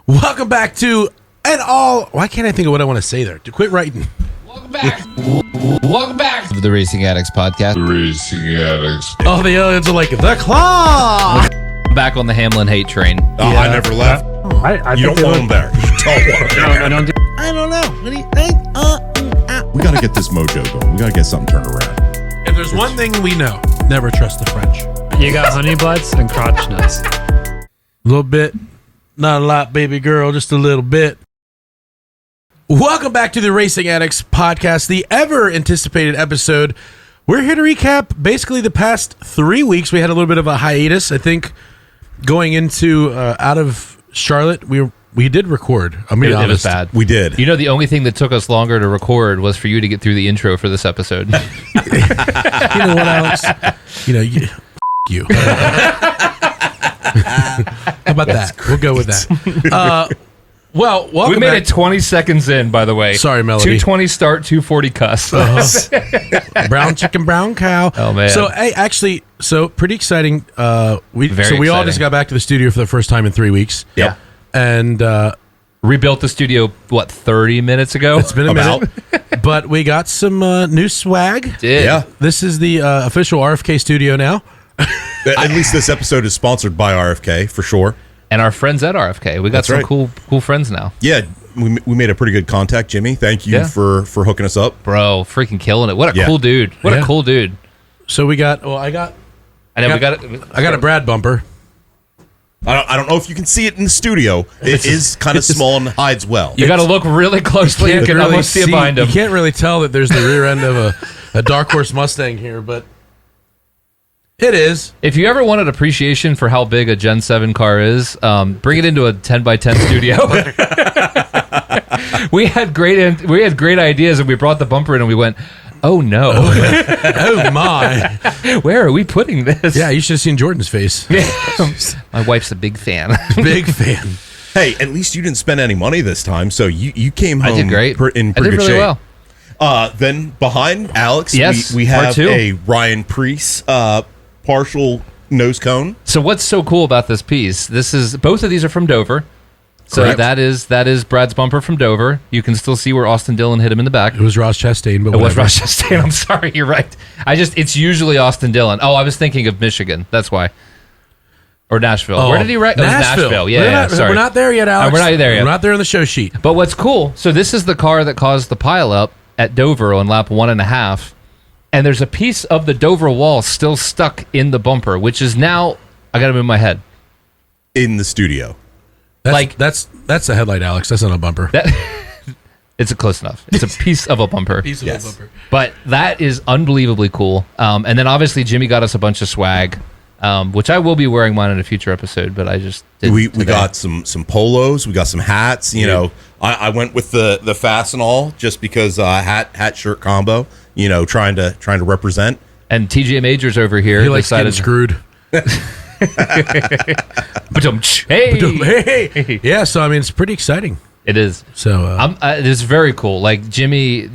Welcome back to why can't I think of what I want to say there? Quit writing. Welcome back to the Racing Addicts podcast. Oh, the aliens are like, the claw! Back on the Hamlin hate train. Oh, yeah. I never left. I you don't want them there. You don't want them there. I don't know. What do you think? We got to get this mojo going. We got to get something turned around. If there's one thing we know, never trust the French. You got honey butts and crotch nuts. A little bit. Not a lot, baby girl. Just a little bit. Welcome back to the Racing Addicts podcast, the ever-anticipated episode. We're here to recap basically the past 3 weeks. We had a little bit of a hiatus. I think going into out of Charlotte, we did record. I'm being honest. It was bad. We did. You know, the only thing that took us longer to record was for you to get through the intro for this episode. You know what, Alex? You. How about that? We'll go with that. Well, welcome we made back. it 20 seconds in, by the way. Sorry, Melody. 220 start, 240 cuss. Brown chicken, brown cow. Oh, man. So, hey, actually, pretty exciting. We all just got back to the studio for the first time in 3 weeks. Yeah. And rebuilt the studio, 30 minutes ago? It's been a minute. But we got some new swag. Did. Yeah. This is the official RFK studio now. At least this episode is sponsored by RFK, for sure. And our friends at RFK. We got That's some right. cool friends now. Yeah, we made a pretty good contact, Jimmy. Thank you for hooking us up. Bro, freaking killing it. What a Yeah. cool dude. What a cool dude. So we got, I got a Brad bumper. I don't know if you can see it in the studio. It is kind of small and hides well. You got to look really closely. You can almost see it behind him. You can't really tell that there's the rear end of a Dark Horse Mustang here, but it is. If you ever wanted appreciation for how big a Gen 7 car is, bring it into a 10x10 studio. we had great ideas, and we brought the bumper in, and we went, "Oh no, Oh my! where are we putting this?" Yeah, you should have seen Jordan's face. My wife's a big fan. Big fan. Hey, at least you didn't spend any money this time, so you came home I did great. in I pretty did good really shape. well. Then behind Alex, Yes, we part have two. a Ryan Preece partial nose cone. So what's so cool about this piece? Both of these are from Dover. So Correct. that is Brad's bumper from Dover. You can still see where Austin Dillon hit him in the back. It was Ross Chastain, but It was whatever. Ross Chastain. I'm sorry, you're right. It's usually Austin Dillon. Oh, I was thinking of Michigan. That's why. Or Nashville. Oh, Where did he write? It was Nashville. Yeah, sorry. We're not there yet, Alex. We're not there yet. We're not there on the show sheet. But what's cool, so this is the car that caused the pileup at Dover on lap 1.5, and there's a piece of the Dover wall still stuck in the bumper, which is now, I gotta move my head. In the studio. That's the headlight, Alex. That's not a bumper. It's close enough. It's a piece of a bumper. Piece of a bumper. But that is unbelievably cool. And then obviously Jimmy got us a bunch of swag, which I will be wearing mine in a future episode, but I just didn't We today. got some polos, we got some hats. You know, I went with the Fastenal just because hat shirt combo. You know, trying to represent. And TJ Majors over here He likes getting decided screwed. Hey, Yeah, so I mean, it's pretty exciting. it is. So It is very cool. Like Jimmy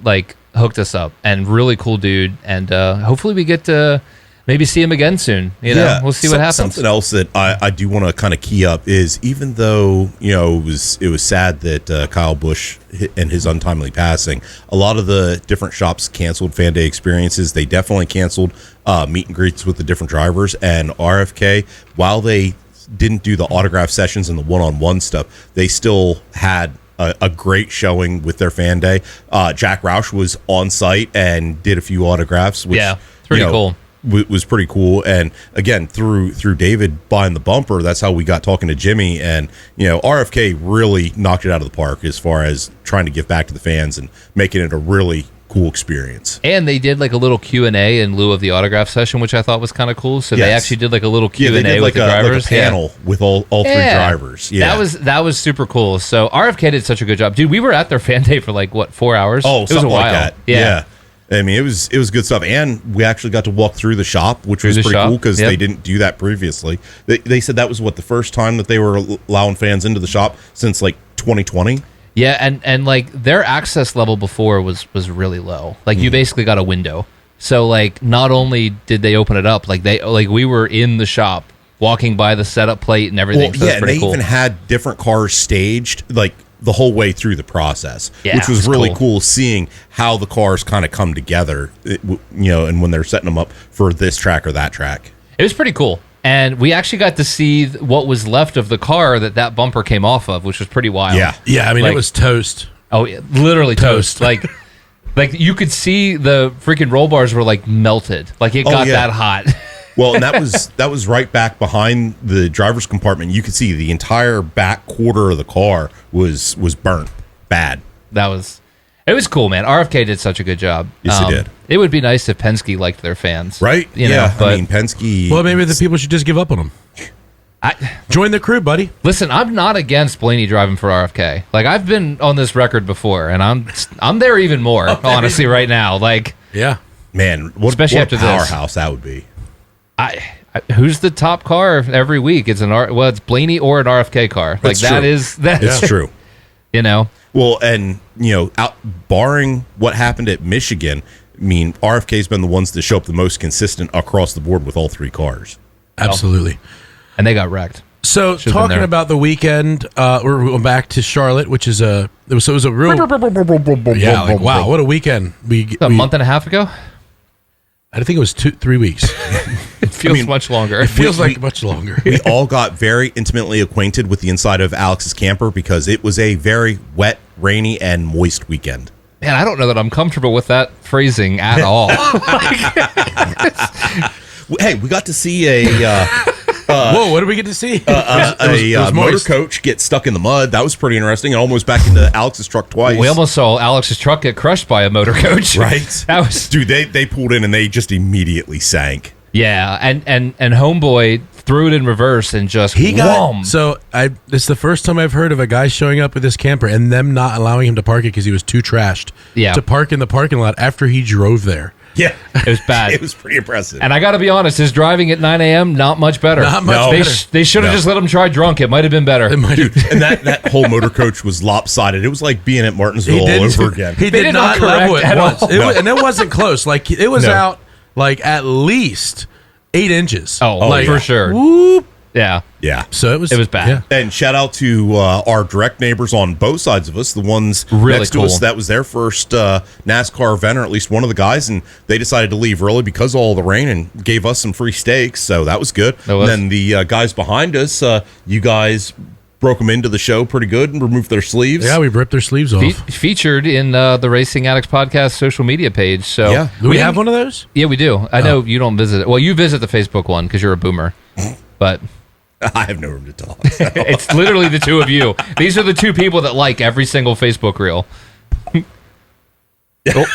like hooked us up, and really cool dude. And hopefully we get to maybe see him again soon. You know, we'll see what happens. Something else that I do want to kind of key up is, even though it was sad that Kyle Busch and his untimely passing, a lot of the different shops canceled fan day experiences. They definitely canceled meet and greets with the different drivers, and RFK, while they didn't do the autograph sessions and the one-on-one stuff, they still had a great showing with their fan day. Jack Roush was on site and did a few autographs, which Yeah, it's pretty cool. Was pretty cool. And again, through David buying the bumper, that's how we got talking to Jimmy. And RFK really knocked it out of the park as far as trying to give back to the fans and making it a really cool experience. And they did like a little Q&A in lieu of the autograph session, which I thought was kind of cool. So they Yes. actually did like a little Q&A They did with the drivers. like a panel with all three drivers. Yeah, That was super cool. So RFK did such a good job. Dude, we were at their fan day for like, 4 hours? Oh, it was something a while. like that. Yeah. I mean, it was good stuff, and we actually got to walk through the shop, which was pretty cool because they didn't do that previously. They said that was the first time that they were allowing fans into the shop since like 2020. Yeah, and like their access level before was really low. Like you basically got a window. So like not only did they open it up, like we were in the shop walking by the setup plate and everything. Well, so yeah, it's and pretty they cool. even had different cars staged, like the whole way through the process, Yeah, which was it's really cool. cool seeing how the cars kind of come together, and when they're setting them up for this track or that track. It was pretty cool. And we actually got to see what was left of the car that bumper came off of, which was pretty wild. Yeah. Yeah, I mean, Like- it was toast. Oh, yeah, literally toast. Toast. Like you could see the freaking roll bars were like melted. Like it got yeah. that hot. Well, and that was right back behind the driver's compartment. You could see the entire back quarter of the car was burnt bad. It was cool, man. RFK did such a good job. Yes, it did. It would be nice if Penske liked their fans, Right? You know, but I mean, Penske. Well, maybe the people should just give up on them. Join the crew, buddy. listen, I'm not against Blaney driving for RFK. Like I've been on this record before, and I'm there even more, honestly, right now. Like, Yeah. man, what, Especially what after a this. powerhouse that would be. who's the top car every week? It's it's Blaney or an RFK car. Like That's true. that It's true. You know. Well, and barring what happened at Michigan, I mean, RFK's been the ones that show up the most consistent across the board with all three cars. Absolutely. And they got wrecked. So Should've been talking there. about the weekend, we're going back to Charlotte, which is it was a real wow, what a weekend. A month and a half ago? I think it was 3 weeks. It feels much longer. It feels like much longer. We all got very intimately acquainted with the inside of Alex's camper because it was a very wet, rainy, and moist weekend. Man, I don't know that I'm comfortable with that phrasing at all. Hey, we got to see a Whoa, what did we get to see? It was motor moist. coach get stuck in the mud. That was pretty interesting. And almost back into Alex's truck twice. We almost saw Alex's truck get crushed by a motor coach. Right. That was Dude, they pulled in and they just immediately sank. yeah, and Homeboy threw it in reverse and just He got whom. so it's the first time I've heard of a guy showing up with his camper and them not allowing him to park it because he was too trashed to park in the parking lot after he drove there. Yeah. It was bad. It was pretty impressive. And I got to be honest, his driving at 9 a.m. not much better. Not much No. better. They should have No. just let him try drunk. It might have been better. It might Dude, and that whole motor coach was lopsided. It was like being at Martinsville all didn't- over again. He They did did not not level correct it at once. all. It No. was, and it wasn't close. Like it was No. out like at least 8 inches. Oh, like, for sure. Whoop. Yeah. Yeah. So it was bad. Yeah. And shout out to our direct neighbors on both sides of us, the ones Really next to cool. us. That was their first NASCAR event, or at least one of the guys, and they decided to leave early because of all the rain and gave us some free steaks. So that was good. That was. And then the guys behind us, you guys broke them into the show pretty good and removed their sleeves. Yeah, we ripped their sleeves off. Featured in the Racing Addicts podcast social media page. So Yeah. Do we didn't- have one of those? Yeah, we do. I know you don't visit it. Well, you visit the Facebook one because you're a boomer. But I have no room to talk. so. it's literally the two of you. These are the two people that like every single Facebook reel. Oh.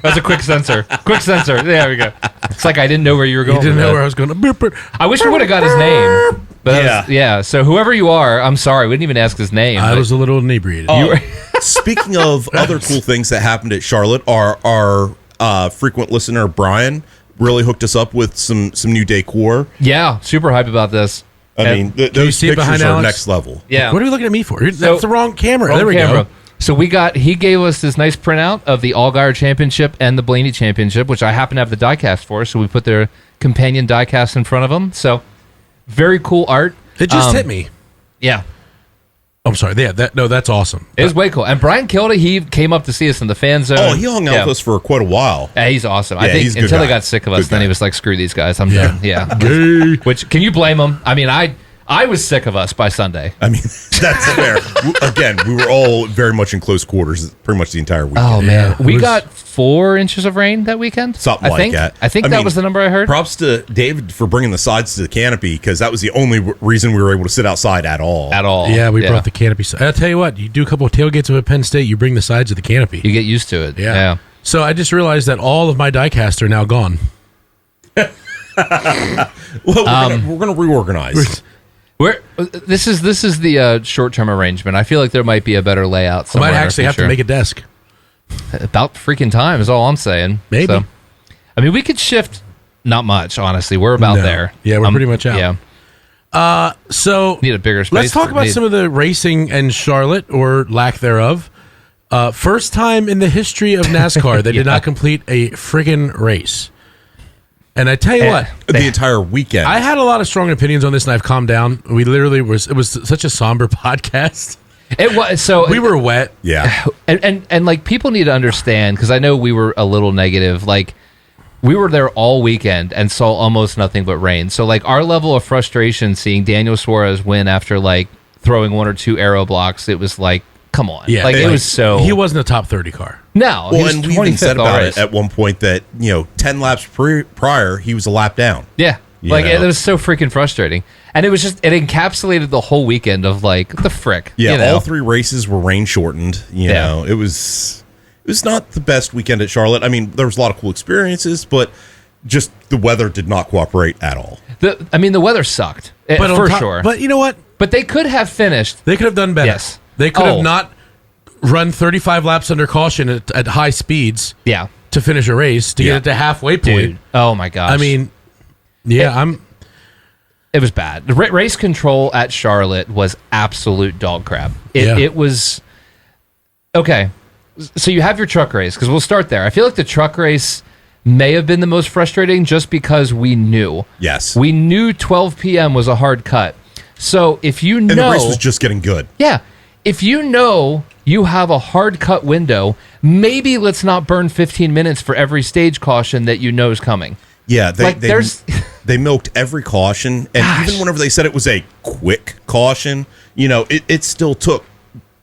That's a quick censor. Quick censor. There we go. It's like I didn't know where you were going. You didn't with know that. where I was going to. I wish we would have got his name. But that Yeah. was- yeah. So whoever you are, I'm sorry. We didn't even ask his name. I but- was a little inebriated. Oh, speaking of other cool things that happened at Charlotte, our frequent listener Brian really hooked us up with some new decor. yeah, super hype about this. I And- mean, you those see it pictures behind are Alex? next level. Yeah. What are you looking at me for? That's the wrong camera. Wrong There we camera. go. So he gave us this nice printout of the Allgaier Championship and the Blaney Championship, which I happen to have the diecast for. So we put their companion diecast in front of them. So very cool art. It just hit me. Yeah, I'm sorry. Yeah, that's awesome. it was way cool. And Brian Kilda, he came up to see us in the fan zone. Oh, he hung out with us for quite a while. Yeah, he's awesome. I Yeah, think he's a good until they guy. got sick of us, Good then guy. he was like, "Screw these guys, I'm done." Yeah. Which can you blame him? I mean, I was sick of us by Sunday. I mean, that's fair. Again, we were all very much in close quarters pretty much the entire weekend. Oh man, it we was- got 4 inches of rain that weekend. Something I like think. that. I think I that mean, was the number I heard. Props to David for bringing the sides to the canopy because that was the only reason we were able to sit outside at all. At all. Yeah, we brought the canopy. I'll tell you what. You do a couple of tailgates at Penn State, you bring the sides of the canopy. You get used to it. Yeah. Yeah. So I just realized that all of my diecasts are now gone. Well, we're gonna reorganize. This is the short-term arrangement. I feel like there might be a better layout. I somewhere might in our actually have to future. make a desk. About freaking time is all I'm saying. Maybe. So, I mean, we could shift. Not much, honestly. We're about No. there. Yeah, we're pretty much out. Yeah, So need a bigger space. let's talk about Need- some of the racing in Charlotte or lack thereof. First time in the history of NASCAR that did not complete a friggin' race. And I tell you what, The entire weekend. I had a lot of strong opinions on this, and I've calmed down. We literally it was such a somber podcast. It was so We were wet. yeah. and like people need to understand, because I know we were a little negative. Like we were there all weekend and saw almost nothing but rain. So like our level of frustration seeing Daniel Suarez win after like throwing one or two arrow blocks, it was like, come on. Yeah, Like it was so. He wasn't a top 30 car. No. he Well, was and we even 25th said all about race. it at one point that, 10 laps prior, he was a lap down. Yeah. You Like know? it was so freaking frustrating. And it was just, it encapsulated the whole weekend of like, what the frick? Yeah, you know? all 3 races were rain shortened. You know, it was not the best weekend at Charlotte. I mean, there was a lot of cool experiences, but just the weather did not cooperate at all. The weather sucked. But on for top- sure. But you know what? But they could have finished. They could have done better. Yes. They could Oh. have not run 35 laps under caution at high speeds Yeah. to finish a race to Yeah. get it to halfway point. Dude. Oh my gosh. I mean, yeah, it was bad. The race control at Charlotte was absolute dog crap. Yeah. It was okay. So you have your truck race, because we'll start there. I feel like the truck race may have been the most frustrating just because we knew. Yes. We knew 12 p.m. was a hard cut. So if you know, And the race was just getting good. yeah, if you know you have a hard cut window, maybe let's not burn 15 minutes for every stage caution that you know is coming. Yeah, they Like, there's- they milked every caution, and Gosh. even whenever they said it was a quick caution, it still took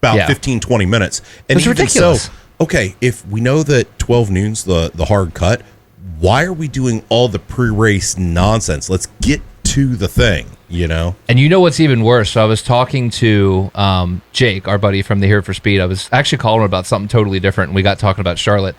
about Yeah. 15, 20 minutes. And It's even ridiculous. so, okay, if we know that 12 noon's the hard cut, why are we doing all the pre-race nonsense? Let's get to the thing, And you know what's even worse? So I was talking to Jake, our buddy from the Here for Speed. I was actually calling him about something totally different, and we got talking about Charlotte.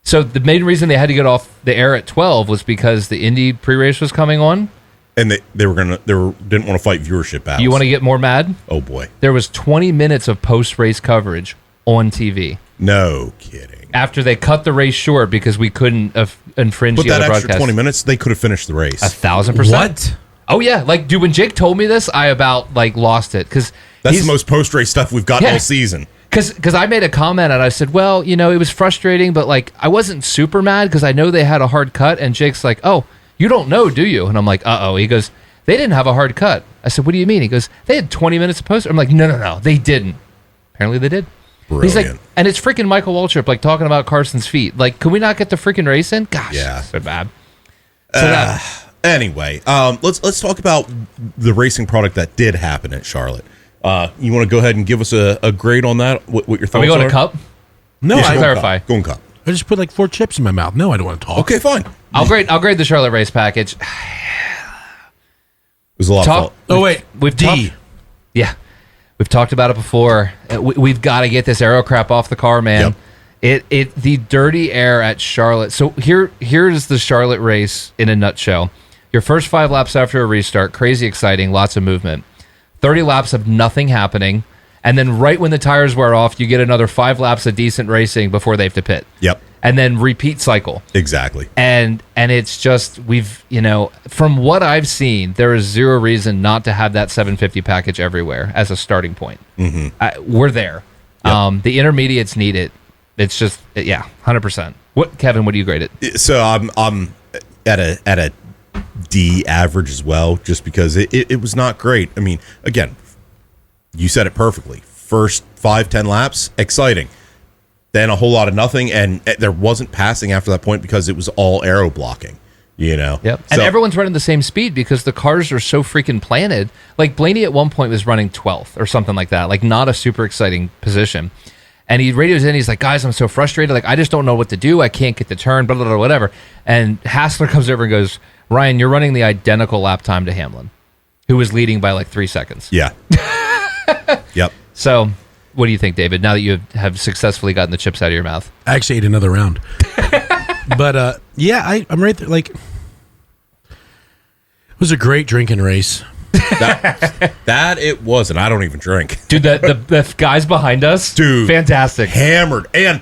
So the main reason they had to get off the air at 12 was because the Indy pre-race was coming on. And they didn't want to fight viewership battles. You want to get more mad? Oh boy, There was 20 minutes of post-race coverage on TV no kidding. after they cut the race short because we couldn't infringe But the that other extra broadcast. 20 minutes, they could have finished the race. 1,000%. what? Oh yeah, like dude, when Jake told me this, I about like lost it because That's the most post-race stuff we've gotten Yeah. all season. Because I made a comment and I said, well, it was frustrating, but like I wasn't super mad because I know they had a hard cut. And Jake's like, oh, you don't know, do you? And I'm like, uh-oh. He goes, they didn't have a hard cut. I said, what do you mean? He goes, they had 20 minutes of post. I'm like, no, they didn't. Apparently they did. He's like, Brilliant. and it's freaking Michael Waltrip like talking about Carson's feet. Like, can we not get the freaking race in? Gosh, Yeah. so bad. So that, Anyway, let's talk about the racing product that did happen at Charlotte. You want to go ahead and give us a grade on that? What your thoughts are we going are? to Cup? No, Yeah, I go on clarify. Cup. Go on Cup. I just put like 4 chips in my mouth. No, I don't want to talk. Okay, fine. I'll grade the Charlotte race package. It was a lot Talk- of fault. Oh, wait. We've D. talked- Yeah, we've talked about it before. We've got to get this aero crap off the car, man. It the dirty air at Charlotte. So here's the Charlotte race in a nutshell. Your first 5 laps after a restart, crazy exciting, lots of movement. 30 laps of nothing happening, and then right when the tires wear off, you get another 5 laps of decent racing before they have to pit. Yep, And then repeat cycle. exactly. And it's just from what I've seen, there is zero reason not to have that 750 package everywhere as a starting point. We're there. Yep. The intermediates need it. It's just 100%. What, Kevin? What do you grade it? So I'm at a D average as well, just because it was not great. I mean, again, you said it perfectly. First 5-10 laps, exciting. Then a whole lot of nothing, and there wasn't passing after that point because it was all aero blocking. Yep. So- And everyone's running the same speed because the cars are so freaking planted. Like Blaney at one point was running 12th or something like that. Like not a super exciting position. And he radios in. He's like, guys, I'm so frustrated. Like, I just don't know what to do. I can't get the turn, blah, blah, blah, whatever. And Hassler comes over and goes, Ryan, you're running the identical lap time to Hamlin, who was leading by like 3 seconds. Yeah. Yep. So what do you think, David, now that you have successfully gotten the chips out of your mouth? I actually ate another round. But I'm right there. Like, it was a great drinking race. That it was, and I don't even drink. Dude, the guys behind us, Dude. fantastic. Hammered, and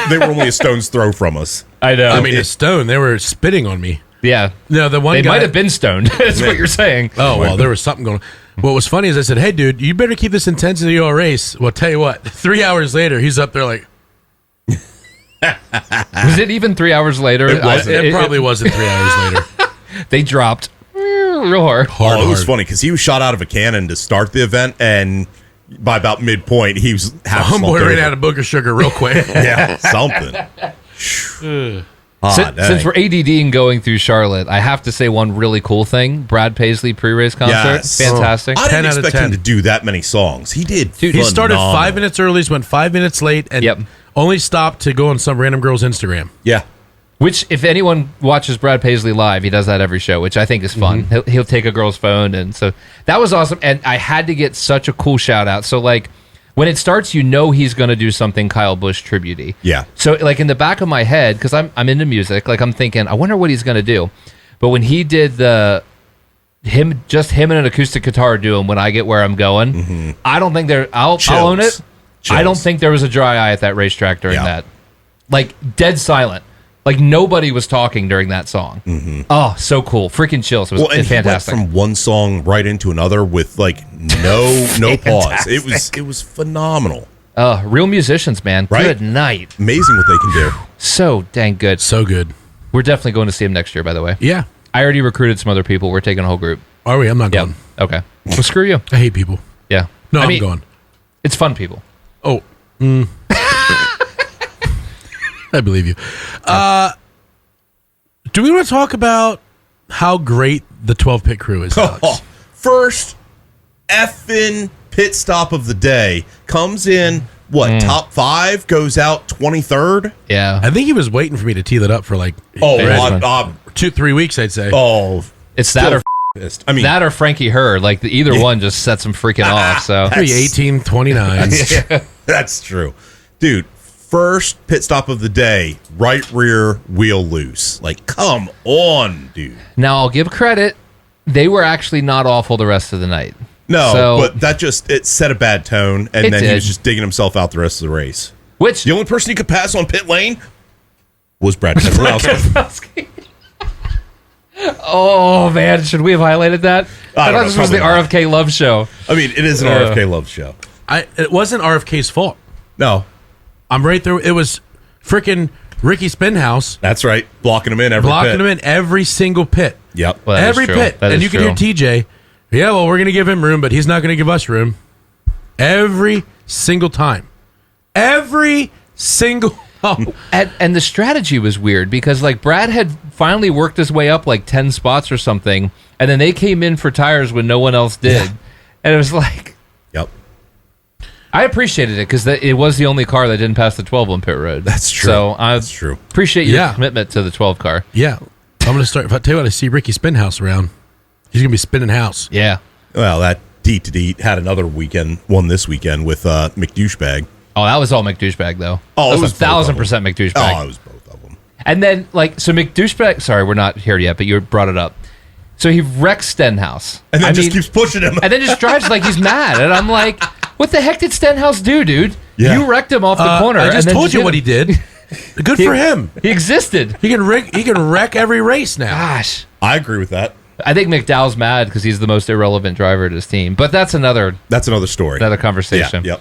they were only a stone's throw from us. I know. I mean, a stone. They were spitting on me. yeah. No, the one They guy might have been stoned. That's what you're saying. Oh, well, there was something going on. What was funny is I said, hey, dude, you better keep this intensity of a race. Well, tell you what, 3 hours later, he's up there like, Was it even 3 hours later? It probably wasn't 3 hours later. They dropped real hard. It was funny because he was shot out of a cannon to start the event, and by about midpoint, he was half slumped Homeboy ran over. out of booger sugar real quick. Yeah, something. Since we're ADD and going through Charlotte, I have to say one really cool thing. Brad Paisley pre-race concert. Yes. Fantastic. I 10 didn't out of expect him 10. to do that many songs. He did. Dude, He started phenomenal. 5 minutes early, went 5 minutes late, and only stopped to go on some random girl's Instagram. Yeah. Which, if anyone watches Brad Paisley live, he does that every show, which I think is fun. He'll take a girl's phone, and so that was awesome. And I had to get such a cool shout out. So like when it starts, you know he's going to do something Kyle Busch tribute-y. Yeah. So like in the back of my head, because I'm into music, like I'm thinking, I wonder what he's going to do. But when he did him and an acoustic guitar doing When I Get Where I'm Going, I don't think I'll own it. Chills. I don't think there was a dry eye at that racetrack during Yeah. that. Like dead silent. Like nobody was talking during that song. Oh, so cool. Freaking chills. It was And fantastic. he went from one song right into another with like no pause. It was phenomenal. Real musicians, man. Right? Good night. Amazing what they can do. So dang good. So good. We're definitely going to see him next year, by the way. Yeah. I already recruited some other people. We're taking a whole group. Are we? I'm not Yeah. going. Okay. Well, screw you. I hate people. Yeah. No, I I'm mean, going. It's fun people. Oh. I believe you. Do we want to talk about how great the 12-pit crew is, Alex? First effing pit stop of the day comes in. Top 5 goes out 23rd. Yeah. I think he was waiting for me to tee that up for like Oh, Fantastic. 2-3 weeks, I'd say. It's that or pissed. I mean, that or Frankie Hur. Like either one just sets him freaking off. So 3:18:29. that's true, dude. First pit stop of the day, right rear wheel loose. Like, come on, dude. now I'll give credit. They were actually not awful the rest of the night. No, So- but that it set a bad tone, and It then he did. was just digging himself out the rest of the race. Which The only person he could pass on pit lane was Brad Keselowski. oh man, should we have highlighted that? I don't thought know, this was the probably not. RFK Love Show. I mean, it is an RFK Love show. It wasn't RFK's fault. No, I'm right there. It was freaking Ricky Spinhouse that's right. Blocking him in every blocking pit. him in every single pit. Yep. Well, that is Every true. pit. That And is you true. can hear TJ. Yeah, well, we're going to give him room, but he's not going to give us room. Every single time. Every single. Oh, And the strategy was weird because like Brad had finally worked his way up like 10 spots or something, and then they came in for tires when no one else did. And it was like, Yep. I appreciated it because it was the only car that didn't pass the 12 on pit road. That's true. So I That's true. appreciate your Yeah. commitment to the 12 car. yeah. I'm going to start. If I tell you what, I see Ricky Spinhouse around. He's going to be spinning house. Yeah. Well, that D2D had another one this weekend with McDouchebag. Oh, that was all McDouchebag though. Oh, that it was was both of 1,000% McDouchebag. Oh, it was both of them. And then, like, so McDouchebag, sorry, we're not here yet, but you brought it up. So he wrecks Stenhouse. And then just keeps pushing him. And then just drives like he's mad. And I'm like, what the heck did Stenhouse do, dude? Yeah. You wrecked him off the corner. I just and then told you hit what he him. did. Good for him. He existed. He can wreck every race now. Gosh. I agree with that. I think McDowell's mad because he's the most irrelevant driver to his team. But that's another story. conversation. Yeah,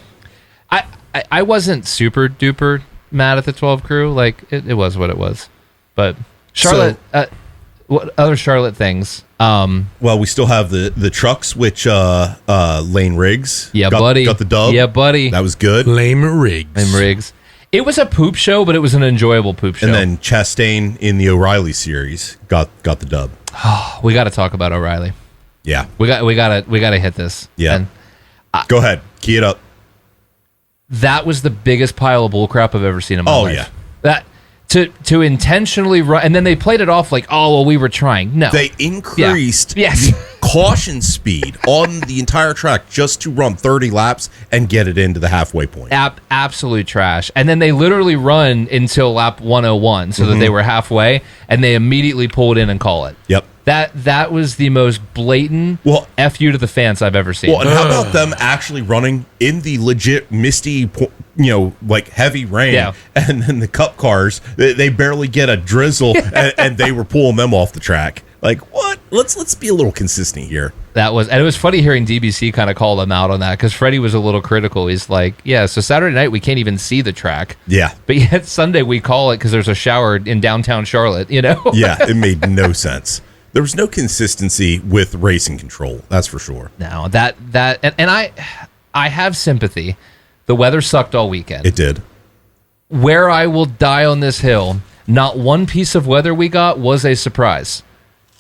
yep. I wasn't super duper mad at the 12 crew. Like, it was what it was. But Charlotte, what other Charlotte things? Well, we still have the trucks, which Lane Riggs buddy. got the dub. Yeah, buddy. That was good. Lame rigs. And Riggs. It was a poop show, but it was an enjoyable poop show. And then Chastain in the O'Reilly series got the dub. we got to talk about O'Reilly. Yeah. We got to hit this. Yeah. And Go ahead. Key it up. that was the biggest pile of bullcrap I've ever seen in my life. Yeah. That to intentionally run, and then they played it off like, oh well, we were trying. No, They increased Yes. the caution speed on the entire track just to run 30 laps and get it into the halfway point. absolute trash. And then they literally run until lap 101, so that they were halfway, and they immediately pulled in and call it. Yep. That was the most blatant F you to the fans I've ever seen. Well, and how about them actually running in the legit misty, like heavy rain, Yeah. and then the cup cars, they barely get a drizzle, and they were pulling them off the track. Like, what? Let's be a little consistent here. And it was funny hearing DBC kind of call them out on that because Freddie was a little critical. He's like, yeah, so Saturday night we can't even see the track. Yeah. But yet Sunday we call it because there's a shower in downtown Charlotte, Yeah, it made no sense. There was no consistency with racing control. That's for sure. No, and I have sympathy. The weather sucked all weekend. It did. Where I will die on this hill, not one piece of weather we got was a surprise.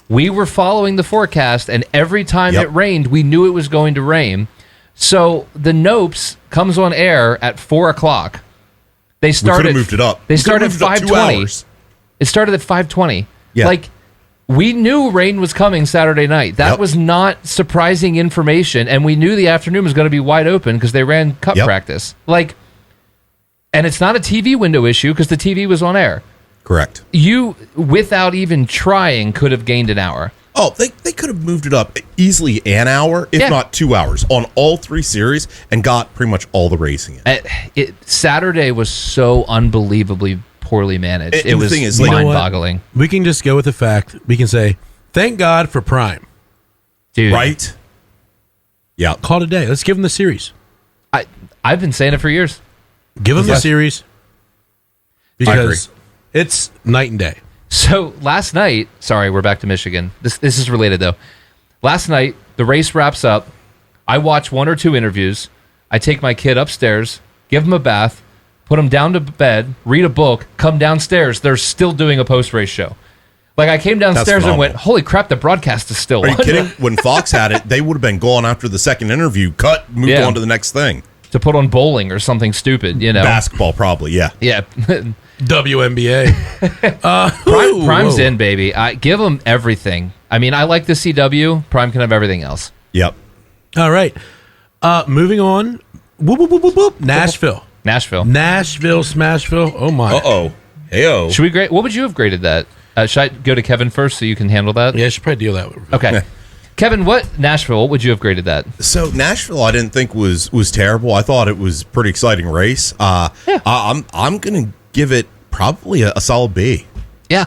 We were following the forecast, and every time it rained, we knew it was going to rain. So the Nopes comes on air at 4 o'clock. They started. We could have moved it up. They started at 5:20. It started at 5:20. Yeah. Like, we knew rain was coming Saturday night. That was not surprising information, and we knew the afternoon was going to be wide open because they ran cup practice. Like, and it's not a TV window issue because the TV was on air. Correct. You, without even trying, could have gained an hour. Oh, they could have moved it up easily an hour, if not 2 hours, on all three series and got pretty much all the racing in. Saturday was so unbelievably poorly managed. It was mind-boggling. We can just go with the fact. We can say, thank God for Prime. Dude. Right? Yeah. Call it a day. Let's give them the series. I've been saying it for years. Give them the series. I agree. Because it's night and day. So last night, sorry, we're back to Michigan. This is related though. Last night, the race wraps up. I watch one or two interviews. I take my kid upstairs, give him a bath, put him down to bed, read a book, come downstairs. They're still doing a post-race show. Like, I came downstairs and went, holy crap, the broadcast is still on. Are you kidding? When Fox had it, they would have been gone after the second interview, moved on to the next thing. To put on bowling or something stupid, Basketball, probably, yeah. Yeah. WNBA. Prime's in, baby. Give them everything. I mean, I like the CW. Prime can have everything else. Yep. All right. Moving on. Whoop, whoop, whoop, whoop, whoop. Nashville, Smashville. Oh, my. Uh-oh. Hey-oh. Should we grade? What would you have graded that? Should I go to Kevin first so you can handle that? Yeah, I should probably deal that with. Okay. Kevin, what would you have graded that? So Nashville, I didn't think was terrible. I thought it was a pretty exciting race. I'm going to give it probably a solid B. Yeah.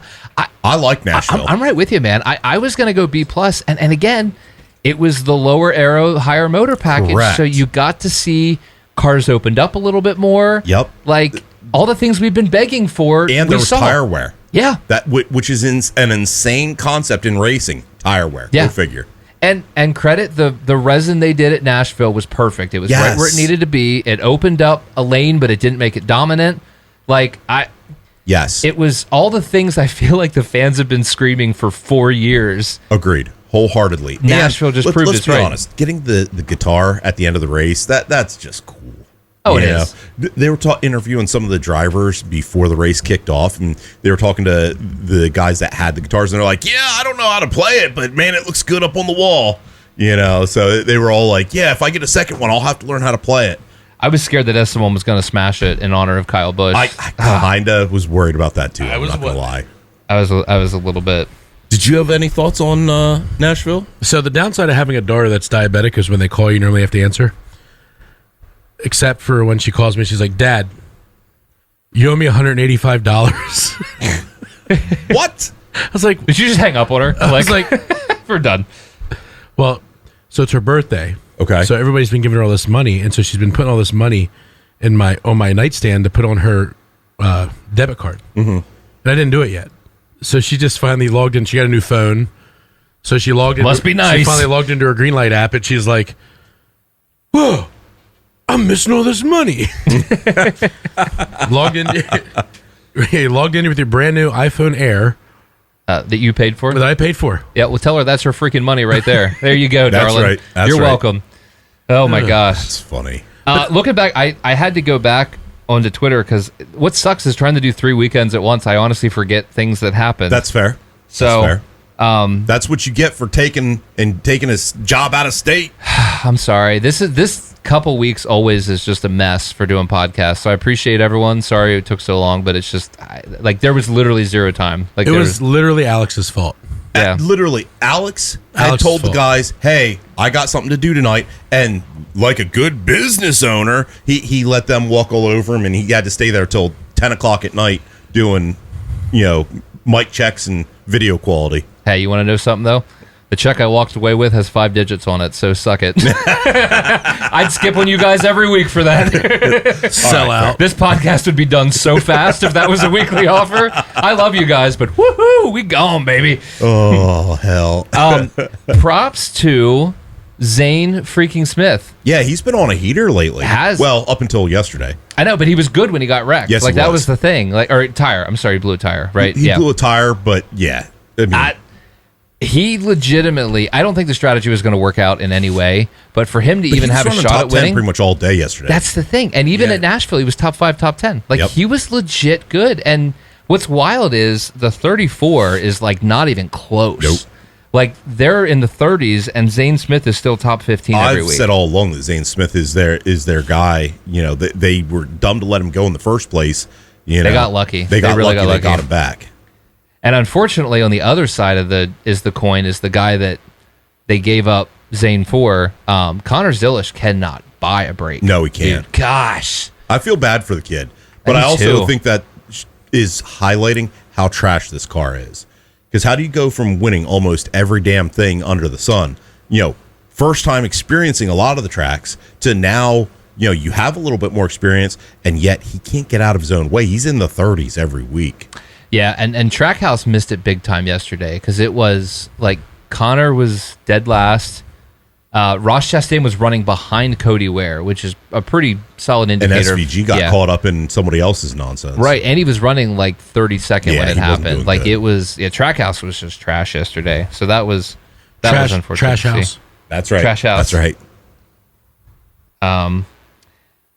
I like Nashville. I'm right with you, man. I was going to go B+. And again, it was the lower aero, higher motor package. Correct. So you got to see cars opened up a little bit more. Yep. Like, all the things we've been begging for. And there was tire wear. Yeah. Which is an insane concept in racing. Tire wear. Yeah. Go figure. And credit, the resin they did at Nashville was perfect. It was right where it needed to be. It opened up a lane, but it didn't make it dominant. It was all the things I feel like the fans have been screaming for 4 years. Agreed. Wholeheartedly. Nashville just proved it's right. Let's be honest. Getting the guitar at the end of the race, that's just cool. Oh, it is. They were interviewing some of the drivers before the race kicked off, and they were talking to the guys that had the guitars, and they're like, yeah, I don't know how to play it, but man, it looks good up on the wall. So they were all like, yeah, if I get a second one, I'll have to learn how to play it. I was scared that Esteban was going to smash it in honor of Kyle Busch. I kind of was worried about that, too. I'm not going to lie. I was a little bit. Did you have any thoughts on Nashville? So the downside of having a daughter that's diabetic is when they call you normally have to answer. Except for when she calls me, she's like, Dad, you owe me $185. What? I was like, did you just hang up on her? I was like, we're done. Well, so it's her birthday. Okay. So everybody's been giving her all this money, and so she's been putting all this money on my nightstand to put on her debit card. Mm-hmm. And I didn't do it yet. So she just finally logged in. She got a new phone. So she logged in. Must be nice. She finally logged into her Greenlight app, and she's like, whoa, I'm missing all this money. Logged in with your brand new iPhone Air. That you paid for? That I paid for. Yeah, well, tell her that's her freaking money right there. There you go, That's darling. right. You're welcome. Oh, my gosh. That's funny. Looking back, I had to go back onto Twitter because what sucks is trying to do 3 weekends at once. I honestly forget things that happen. That's fair. So, that's fair. That's what you get for taking a job out of state. I'm sorry. This couple weeks always is just a mess for doing podcasts. So I appreciate everyone. Sorry it took so long, but it's just there was literally zero time. It was literally Alex's fault. Yeah. Literally, Alex had told the guys, hey, I got something to do tonight. And like a good business owner, he let them walk all over him, and he had to stay there till 10 o'clock at night doing, mic checks and video quality. Hey, you want to know something though? The check I walked away with has 5 digits on it, so suck it. I'd skip on you guys every week for that. Sell out. This podcast would be done so fast if that was a weekly offer. I love you guys, but woohoo, we gone, baby. Oh, hell. Props to Zane freaking Smith. Yeah, he's been on a heater lately. Well, up until yesterday. I know, but he was good when he got wrecked. Yes, like he that was. was the thing. Like, or tire. I'm sorry, he blew a tire, right? He blew a tire, but yeah. I mean, he legitimately, I don't think the strategy was going to work out in any way, but for him to even have a shot top at winning, 10 pretty much all day yesterday. that's the thing. And even at Nashville, he was top 5, top 10. Like Yep. he was legit good. And what's wild is the 34 is like not even close. Nope. Like they're in the 30s, and Zane Smith is still top 15 every I've week. said all along that Zane Smith is their guy. You know, they were dumb to let him go in the first place. You know, They got lucky. They got really lucky. got They lucky. got him back. And unfortunately, on the other side of the coin is the guy that they gave up Zane for. Connor Zilish cannot buy a break. No, he can't. Dude, gosh. I feel bad for the kid, but I I do also too. think that is highlighting how trash this car is. Because how do you go from winning almost every damn thing under the sun, you know, first time experiencing a lot of the tracks, to now, you know, you have a little bit more experience, and yet he can't get out of his own way. He's in the 30s every week. Yeah, and Trackhouse missed it big time yesterday because it was like Connor was dead last. Ross Chastain was running behind Cody Ware, which is a pretty solid And indicator. SVG got caught up in somebody else's nonsense. Right, and he was running like 32nd Yeah, when it he wasn't happened. doing Like good. it was, Trackhouse was just trash yesterday. So that was unfortunate. Trash to see. house. That's right. Trash house. That's right. And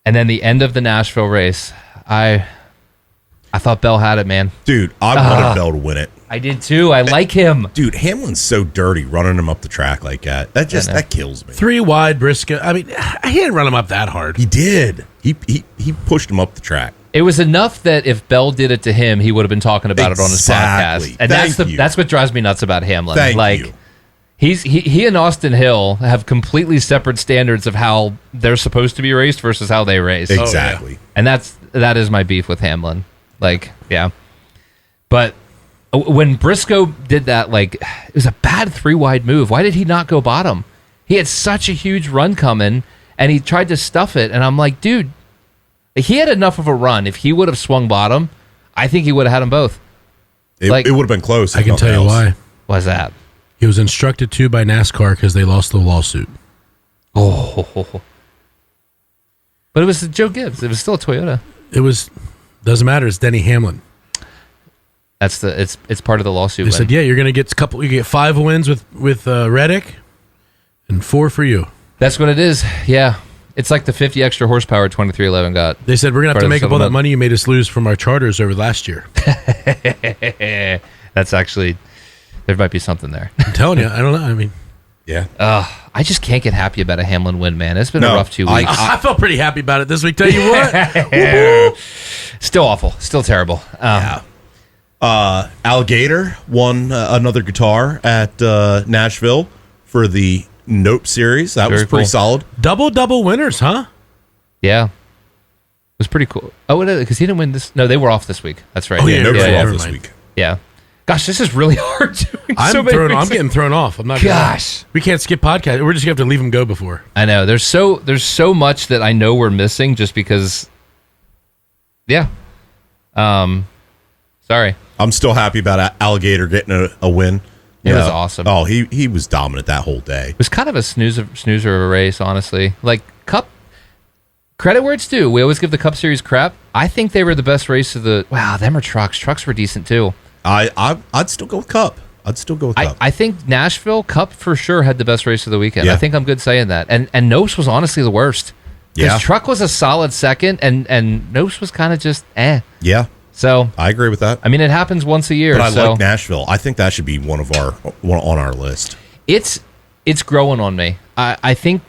then the end of the Nashville race, I thought Bell had it, man. Dude, I wanted Bell to win it. I did too. I like him. Dude, Hamlin's so dirty running him up the track like that. That kills me. 3 wide Briscoe. I mean, he didn't run him up that hard. He did. He pushed him up the track. It was enough that if Bell did it to him, he would have been talking about it on his Exactly. podcast. And Thank you. that's what drives me nuts about Hamlin. Thank like you. he and Austin Hill have completely separate standards of how they're supposed to be raced versus how they race. Exactly. And that is my beef with Hamlin. Like, yeah. But when Briscoe did that, like, it was a bad 3 wide move. Why did he not go bottom? He had such a huge run coming, and he tried to stuff it. And I'm like, dude, he had enough of a run. If he would have swung bottom, I think he would have had them both. It would have been close. I can tell you why. Why's that? He was instructed to by NASCAR because they lost the lawsuit. Oh. But it was Joe Gibbs. It was still a Toyota. It was, doesn't matter. It's Denny Hamlin. That's it's part of the lawsuit. They said, yeah, you're going to get you get 5 wins with Reddick and 4 for you. That's what it is. Yeah. It's like the 50 extra horsepower 2311 got. They said, we're going to have Part to of the make up all that settlement. money you made us lose from our charters over last year. That's actually, there might be something there. I'm telling you, I don't know. I mean, Yeah. I just can't get happy about a Hamlin win, man. It's been a No, rough 2 weeks. I felt pretty happy about it this week. Tell you what. Still awful. Still terrible. Alligator won another guitar at Nashville for the Nope series. That was Very pretty cool. solid. Double winners, huh? Yeah. It was pretty cool. Oh, because he didn't win this. No, they were off this week. That's right. Oh, yeah, Nope yeah, were yeah, off never this mind. week. Yeah. Gosh, this is really hard doing so many I'm weeks. getting thrown off. I'm not gonna lie. Gosh. We can't skip podcast. We're just going to have to leave them go before. I know. There's so much that I know we're missing just because. Yeah. Sorry. I'm still happy about Alligator getting a win. It was awesome. Oh, he was dominant that whole day. It was kind of a snoozer of a race, honestly. Like, Cup, credit where it's due. We always give the Cup Series crap. I think they were the best race of the... Wow, them are trucks. Trucks were decent, too. I'd still go with Cup. I think Nashville, Cup for sure had the best race of the weekend. Yeah. I think I'm good saying that. And Nose was honestly the worst. Because Yeah. Truck was a solid second, and Nose was kind of just eh. Yeah, So, I agree with that. I mean, it happens once a year. But I so like Nashville. I think that should be one on our list. it's growing on me. I think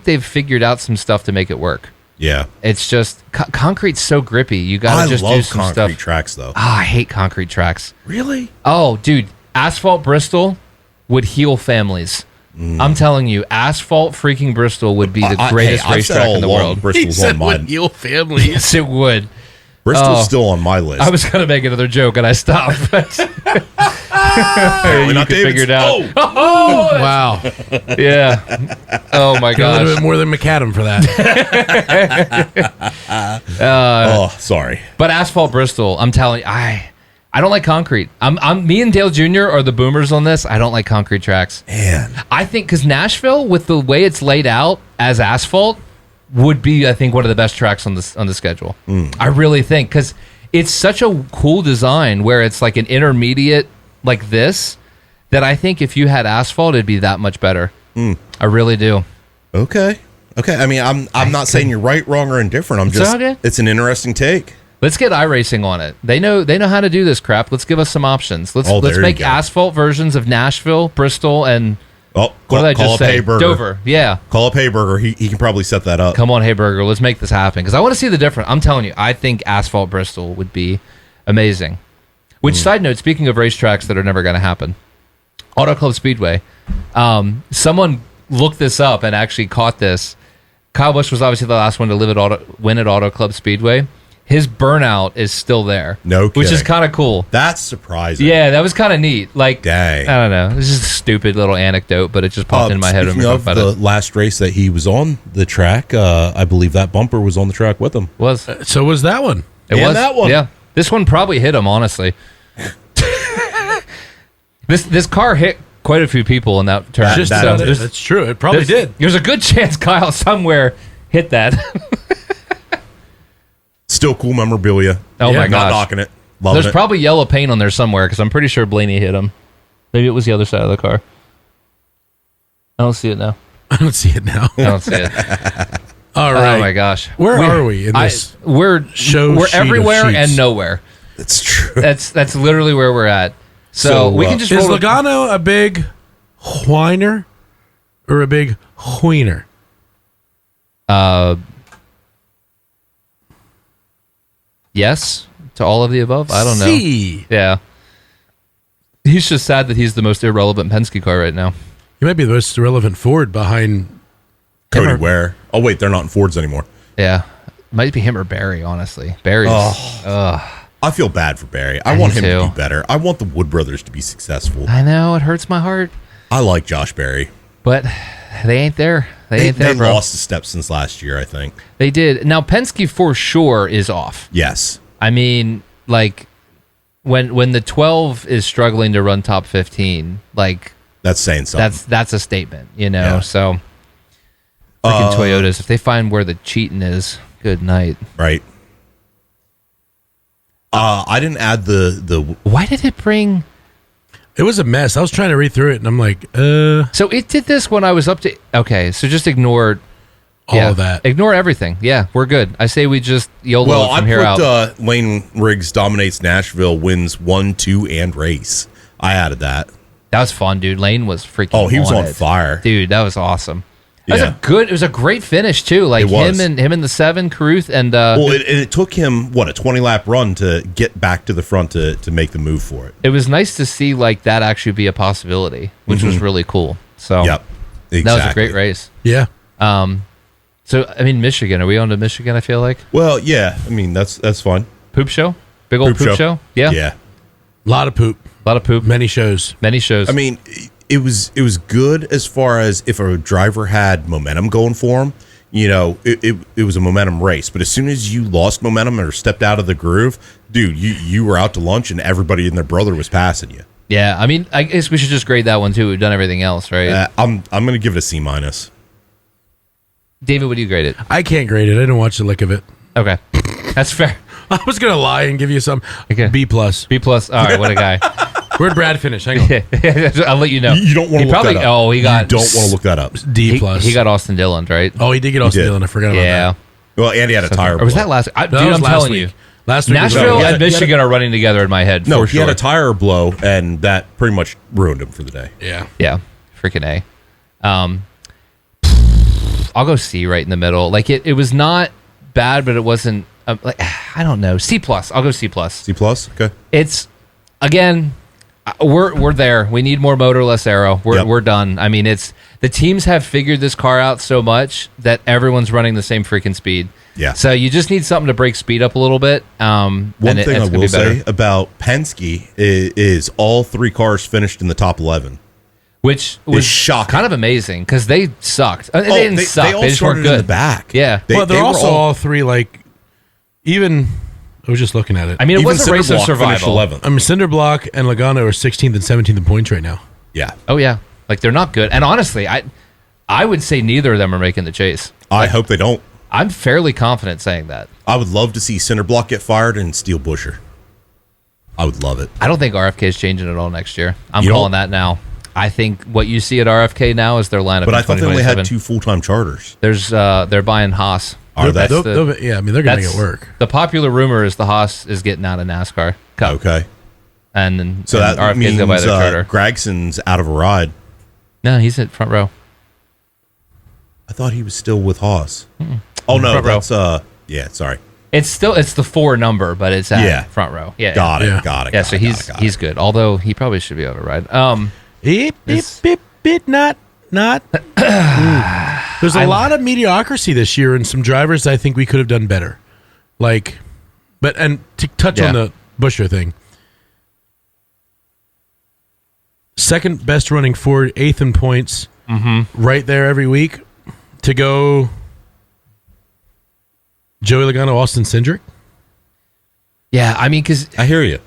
they've figured out some stuff to make it work. Yeah, It's just concrete's so grippy. You got I to just do love some concrete stuff. tracks though. I hate concrete tracks. Really? Oh, dude, asphalt Bristol would heal families. I'm telling you, asphalt freaking Bristol would be the greatest I've said racetrack all in the along, world. Bristol's on mine. Heal families. Yes, it would. Bristol's Oh. still on my list. I was gonna make another joke and I stopped. Apparently not could David's. figure it out. Oh, wow. Yeah. Oh my Got a little gosh. bit more than McAdam for that. Sorry. But Asphalt Bristol, I'm telling you, I don't like concrete. Me and Dale Jr. are the boomers on this. I don't like concrete tracks. Man. I think because Nashville, with the way it's laid out as asphalt, would be, I think, one of the best tracks on the schedule. I really think, because it's such a cool design where it's like an intermediate like this, that I think if you had asphalt, it'd be that much better. I really do. Okay. I mean, I'm not saying you're right, wrong, or indifferent. I'm just. okay. It's an interesting take. Let's get iRacing on it. They know how to do this crap. Let's give us some options. Let's there you make go. asphalt versions of Nashville, Bristol, and Oh, what did I call just up say? Hayburger. Dover. Yeah. Call up Hayburger. He can probably set that up. Come on, Hayburger. Let's make this happen, because I want to see the difference. I'm telling you, I think asphalt Bristol would be amazing. Which, side note, speaking of racetracks that are never going to happen, Auto Club Speedway. Someone looked this up and actually caught this. Kyle Busch was obviously the last one to win at Auto Club Speedway. His burnout is still there. No Which is kidding. kind of cool. That's surprising. Yeah, that was kind of neat. Like, Dang. I don't know. This is a stupid little anecdote, but it just popped in my head when we Speaking talked of about the it. last race that he was on the track, I believe that bumper was on the track with him. Was So was that one. it and was that one. Yeah, this one probably hit him. Honestly, this car hit quite a few people in that turn. Just that- about that- it. That's true. It probably there's- did. There's a good chance Kyle somewhere hit that. Still cool memorabilia. Oh Yeah, my Not gosh. knocking it. Loving There's it. probably yellow paint on there somewhere, because I'm pretty sure Blaney hit him. Maybe it was the other side of the car. I don't see it now. I don't see it now. I don't see it. All right. Oh my gosh. Where are we in this We're show sheet of everywhere sheets? and nowhere. It's true. That's literally where we're at. So, So, we can just Is roll. Logano a big whiner or a big wiener? Yes to all of the above. I don't know. See. Yeah. He's just sad that he's the most irrelevant Penske car right now. He might be the most relevant Ford behind. Cody Ware. Oh, wait, they're not in Fords anymore. Yeah. Might be him or Barry, honestly. Barry's. I feel bad for Barry. I Me want him to too. do better. I want the Wood brothers to be successful. I know, it hurts my heart. I like Josh Barry. But they ain't there. They ain't there, They bro. lost a step since last year, I think. They did. Now, Penske for sure is off. Yes. I mean, like, when the 12 is struggling to run top 15, like, That's saying something. that's a statement, you know? Yeah. So, freaking Toyotas, if they find where the cheating is, good night. right. I didn't add the Why did it bring... It was a mess. I was trying to read through it, and I'm like, So it did this when I was up to... Okay, so just ignore... all of that. Ignore everything. Yeah, we're good. I say we just YOLO well, I from here out. put Lane Riggs dominates Nashville, wins 1, 2, and race. I added that. That was fun, dude. Lane was freaking Oh, he was on it. fire. Dude, that was awesome. That Yeah. it was a great finish too. Like It was. him and the 7, Caruth, and Well, it took him, what, a 20-lap run to get back to the front to make the move for it. it was nice to see like that actually be a possibility, which was really cool. So Yep. Exactly. that was a great race. Yeah. So I mean, Michigan. Are we on to Michigan? I feel like Well, yeah. I mean, that's fun. poop show, big old poop show. Yeah, Yeah. A lot of poop. a lot of poop. Many shows. Many shows. I mean, it was good as far as if a driver had momentum going for him. You know, it was a momentum race. But as soon as you lost momentum or stepped out of the groove, dude, you were out to lunch and everybody and their brother was passing you. yeah. I mean, I guess we should just grade that one too. We've done everything else, right? I'm going to give it a C-. David, what do you grade it? I can't grade it. I didn't watch the lick of it. Okay, that's fair. I was gonna lie and give you some Okay. B plus. B plus. All right, what a guy. Where'd Brad finish? Hang on. I'll let you know. You don't want to look probably, that up. Oh, he got. You don't want to look that up. D plus. He got Austin Dillon, right? Oh, he did get Austin did. Dillon. I forgot about Yeah. that. Well, and he had a tire. Or was blow. that last? No, Dude, that was I'm last telling week. you, Last week. was- Nashville he had and a- Michigan are running together in my head. No, for he sure. had a tire blow, and that pretty much ruined him for the day. Yeah. Yeah, freaking A. I'll go C right in the middle. Like it was not bad, but it wasn't like I don't know. C plus. I'll go C plus. C+? Okay. It's again We're there. We need more motor, less aero. Yep. We're done. I mean, it's the teams have figured this car out so much that everyone's running the same freaking speed. Yeah. So you just need something to break speed up a little bit. One thing I will say about Penske is all 3 cars finished in the top 11. Which was shocking. kind of amazing because they sucked. They didn't suck. They all They just weren't started good. in the back. Yeah. Well, they're were also all 3 like even. I was just looking at it. I mean, it even was a race of Cinderblock finished survival. 11th. I mean, Cinderblock and Logano are 16th and 17th in points right now. Yeah. Oh yeah, like they're not good. And honestly, I would say neither of them are making the chase. I hope they don't. I'm fairly confident saying that. I would love to see Cinderblock get fired and steal Busher. I would love it. I don't think RFK is changing at all next year. I'm You don't? calling that now. I think what you see at RFK now is their lineup. But in I thought they only had 2027. 2 full-time charters. There's they're buying Haas. Are they? Yeah, I mean, they're going to make it work. The popular rumor is the Haas is getting out of NASCAR Cup. Okay. And then So that RFK's means going to buy their charter. Gregson's out of a ride. No, he's at front row. I thought he was still with Haas. Oh, no. Front row. That's, yeah, sorry. It's the 4 number, but it's at Yeah. front row. Yeah. Got it. Yeah. Got it. Yeah, got so it, he's got it. he's good. Although he probably should be able to ride. Not. There's a lot of mediocrity this year, and some drivers I think we could have done better. Like, and to touch on the Busher thing, second best running Ford, 8th in points, right there every week. To go, Joey Logano, Austin Cindric. Yeah, I mean, because I hear you.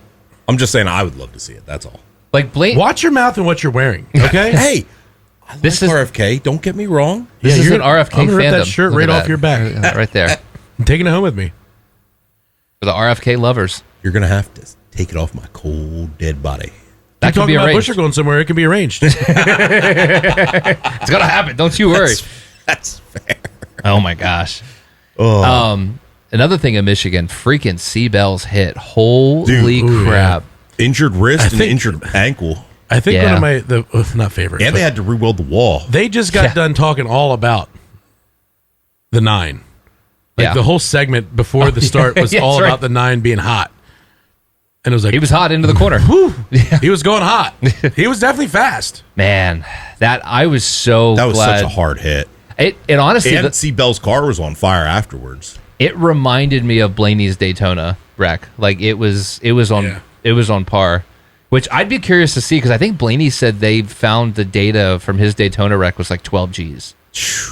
I'm just saying I would love to see it. That's all. like Blake, Watch your mouth and what you're wearing, okay? Hey, I This like is- RFK. Don't get me wrong. this is you're an RFK I'm gonna rip that fandom. shirt Look right at off that. your back. Right there. I'm taking it home with me. For the RFK lovers. You're going to have to take it off my cold, dead body. That could Talking be about arranged. Busher going somewhere, it can be arranged. It's gonna happen. Don't you worry. That's fair. Oh my gosh. Oh, Another thing in Michigan, freaking Seabell's hit. Holy Dude. crap. injured wrist and think- injured ankle. I think Yeah. one of my not favorites. And but they had to rebuild the wall. they just got Yeah. done talking all about the 9. Like Yeah. the whole segment before the start was Yeah, all that's right. about the 9 being hot. And it was like He was hot into the corner. whew, he was going hot. He was definitely fast. Man, that I was so That was glad. such a hard hit. It honestly, And Seabell's car was on fire afterwards. it reminded me of Blaney's Daytona wreck. Like it was on par. Which I'd be curious to see because I think Blaney said they found the data from his Daytona wreck was like 12 Gs,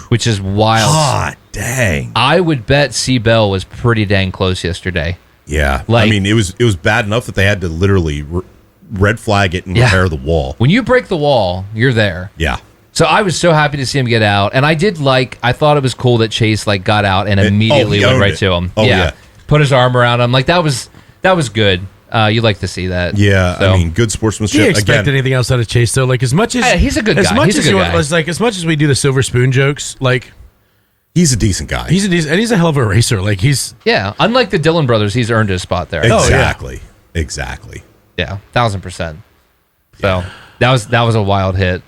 which is wild. God dang. I would bet Seabell was pretty dang close yesterday. Yeah. Like- I mean, it was bad enough that they had to literally red flag it and Yeah. repair the wall. When you break the wall, you're there. Yeah. So I was so happy to see him get out, and I thought it was cool that Chase like got out and immediately he went owned right it. to him. Oh, yeah. Put his arm around him. Like that was good. You like to see that. Yeah. So- I mean, good Do you sportsmanship. expect Again, anything else out of Chase though? Like as much as He's a good as guy. much He's a as good you want, guy. it's like as much as we do the silver spoon jokes, like he's a decent guy. he's a decent, and he's a hell of a racer. Like he's yeah. Unlike the Dillon brothers, he's earned his spot there. Oh, yeah. Exactly. Exactly. Yeah, 1,000%. So that was a wild hit.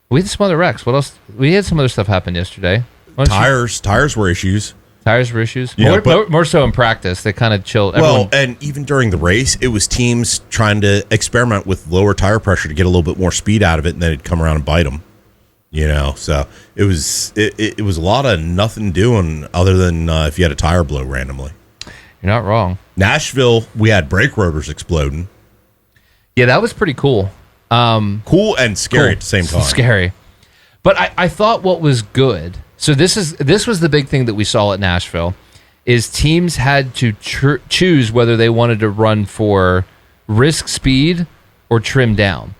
We had some other wrecks. What else? We had some other stuff happen yesterday. Why don't you- Tires were issues. Tires were issues. Yeah, but- more so in practice. They kind of chilled. Well, and even during the race, it was teams trying to experiment with lower tire pressure to get a little bit more speed out of it, and then it'd come around and bite them. You know, so it was a lot of nothing doing other than if you had a tire blow randomly. you're not wrong. Nashville, we had brake rotors exploding. Yeah, that was pretty cool. Cool and scary Cool. at the same time. Scary. But I thought what was good. So this was the big thing that we saw at Nashville, is teams had to choose whether they wanted to run for risk speed or trim down,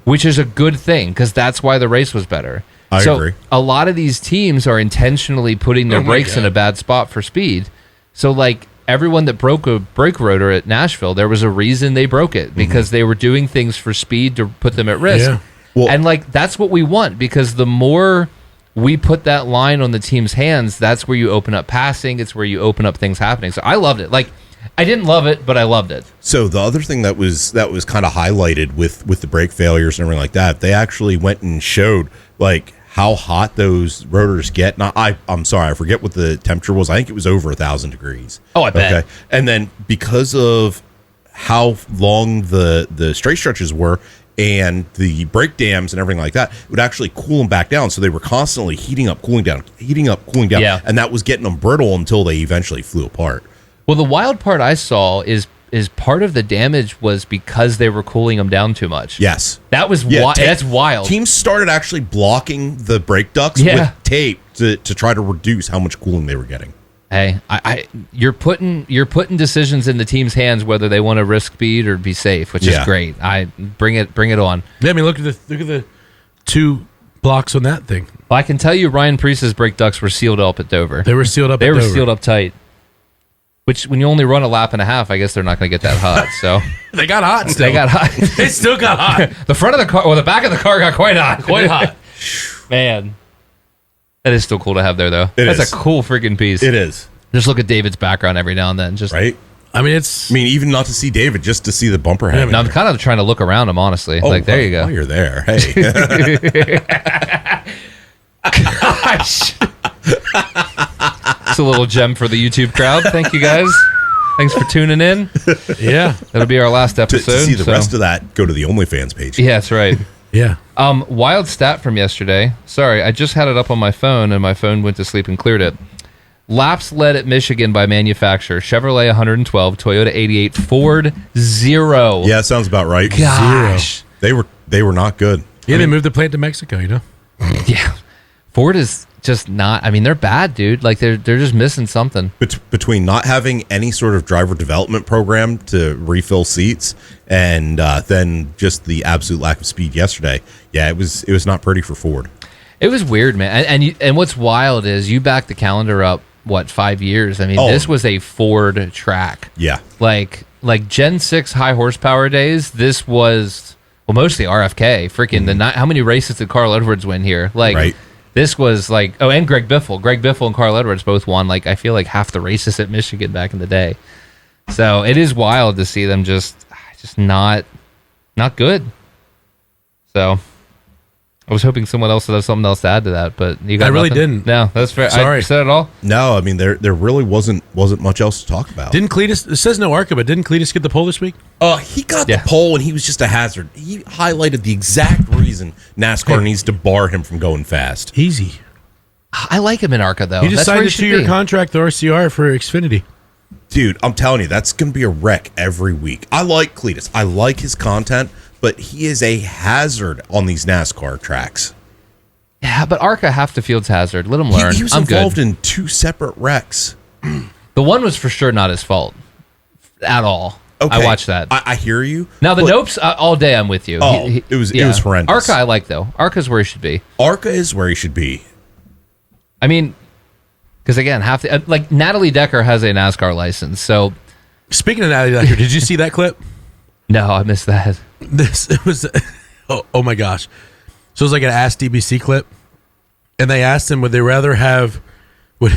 which is a good thing because that's why the race was better. I agree. A lot of these teams are intentionally putting their Oh my brakes in God. a bad spot for speed. So like everyone that broke a brake rotor at Nashville, there was a reason they broke it because they were doing things for speed to put them at risk. Yeah. Well- And like that's what we want because the more we put that line on the team's hands, that's where you open up passing. It's where you open up things happening. So I loved it. Like I didn't love it, but I loved it. So the other thing that was kind of highlighted with the brake failures and everything like that, they actually went and showed like how hot those rotors get. Now I'm sorry, I forget what the temperature was. I think it was over 1,000 degrees. Oh, I bet. And then because of how long the straight stretches were and the brake dams and everything like that, it would actually cool them back down. So they were constantly heating up, cooling down, Yeah. and that was getting them brittle until they eventually flew apart. Well, the wild part I saw is part of the damage was because they were cooling them down too much. Yes. That was that's wild. Teams started actually blocking the brake ducts with tape to try to reduce how much cooling they were getting. Hey, you're putting decisions in the team's hands whether they want to risk speed or be safe, which is great. I bring it on. Yeah, I mean, look at the 2 blocks on that thing. Well, I can tell you, Ryan Priest's brake ducts were sealed up at Dover. They were sealed up. They were sealed up tight. Which, when you only run a lap and a half, I guess they're not going to get that hot. So They got hot. Still. they got hot. They still got hot. The front of the car, or the back of the car, got quite hot. Quite hot. Man, that is still cool to have there, though. That's a cool freaking piece. It is. Just look at David's background every now and then. Just right. I mean, even not to see David, just to see the bumper head. No, I'm kind of trying to look around him, honestly. There you go. While you're there, hey. Gosh. It's a little gem for the YouTube crowd. Thank you, guys. Thanks for tuning in. Yeah. That'll be our last to episode. see the rest of that, go to the OnlyFans page. Yeah, that's right. Yeah. Wild stat from yesterday. Sorry, I just had it up on my phone, and my phone went to sleep and cleared it. Laps led at Michigan by manufacturer. Chevrolet 112, Toyota 88, Ford 0. Yeah, sounds about right. Gosh. They were not good. Yeah, they moved the plant to Mexico, you know? Yeah. Ford is just not, I mean, they're bad, dude. Like, they're just missing something. Between not having any sort of driver development program to refill seats and then just the absolute lack of speed yesterday, yeah, it was not pretty for Ford. It was weird, man. And what's wild is you back the calendar up, 5 years? I mean, this was a Ford track. Yeah. Like Gen 6 high horsepower days, this was, mostly RFK. Freaking how many races did Carl Edwards win here? Like, this was like, and Greg Biffle. Greg Biffle and Carl Edwards both won, like, I feel like half the races at Michigan back in the day. So it is wild to see them just not good. So I was hoping someone else would have something else to add to that, but you got I really nothing? didn't. No, that's fair. Sorry. I said it all? No, I mean there really wasn't much else to talk about. Didn't Cletus, it says no ARCA, but didn't Cletus get the pole this week? He got the pole and he was just a hazard. He highlighted the exact reason NASCAR needs to bar him from going fast. Easy. I like him in ARCA, though. He just That's where signed a should 2-year be. contract with RCR for Xfinity. Dude, I'm telling you, that's going to be a wreck every week. I like Cletus. I like his content, but he is a hazard on these NASCAR tracks. Yeah, but ARCA half the field's hazard. Let him learn. He was I'm involved good. in 2 separate wrecks. The one was for sure not his fault at all. Okay. I watched that. I hear you. Now, the but nopes, all day I'm with you. Oh, it was horrendous. ARCA I like, though. ARCA's where he should be. ARCA is where he should be. I mean, because again, like Natalie Decker has a NASCAR license, so. Speaking of Natalie Decker, did you see that clip? No, I missed that. It was, oh my gosh. So it was like an Ask DBC clip, and they asked him would they rather have run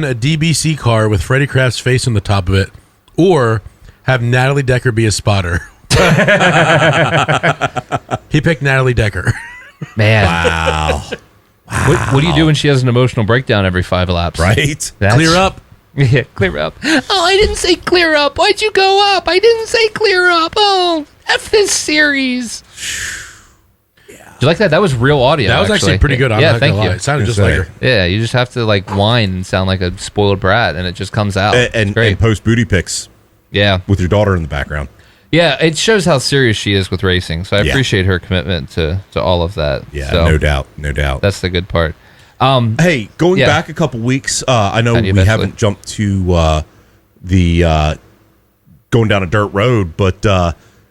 a DBC car with Freddie Kraft's face on the top of it, or have Natalie Decker be a spotter. He picked Natalie Decker. Man. Wow. What do you do when she has an emotional breakdown every 5 laps? Right? Clear up. Yeah, clear up. Oh, I didn't say clear up. Why'd you go up? I didn't say clear up. Oh, F this series. Yeah. Do you like that? That was real audio. That was actually pretty good. I'm yeah, not thank gonna you. lie. It sounded just like her. Yeah, you just have to like whine and sound like a spoiled brat, and it just comes out. And great. post booty pics Yeah. with your daughter in the background. Yeah, it shows how serious she is with racing. So I Yeah. appreciate her commitment to all of that. Yeah, So no doubt. No doubt. That's the good part. Hey, going Yeah. back a couple weeks, I know How do you we eventually- haven't jumped to the going down a dirt road, but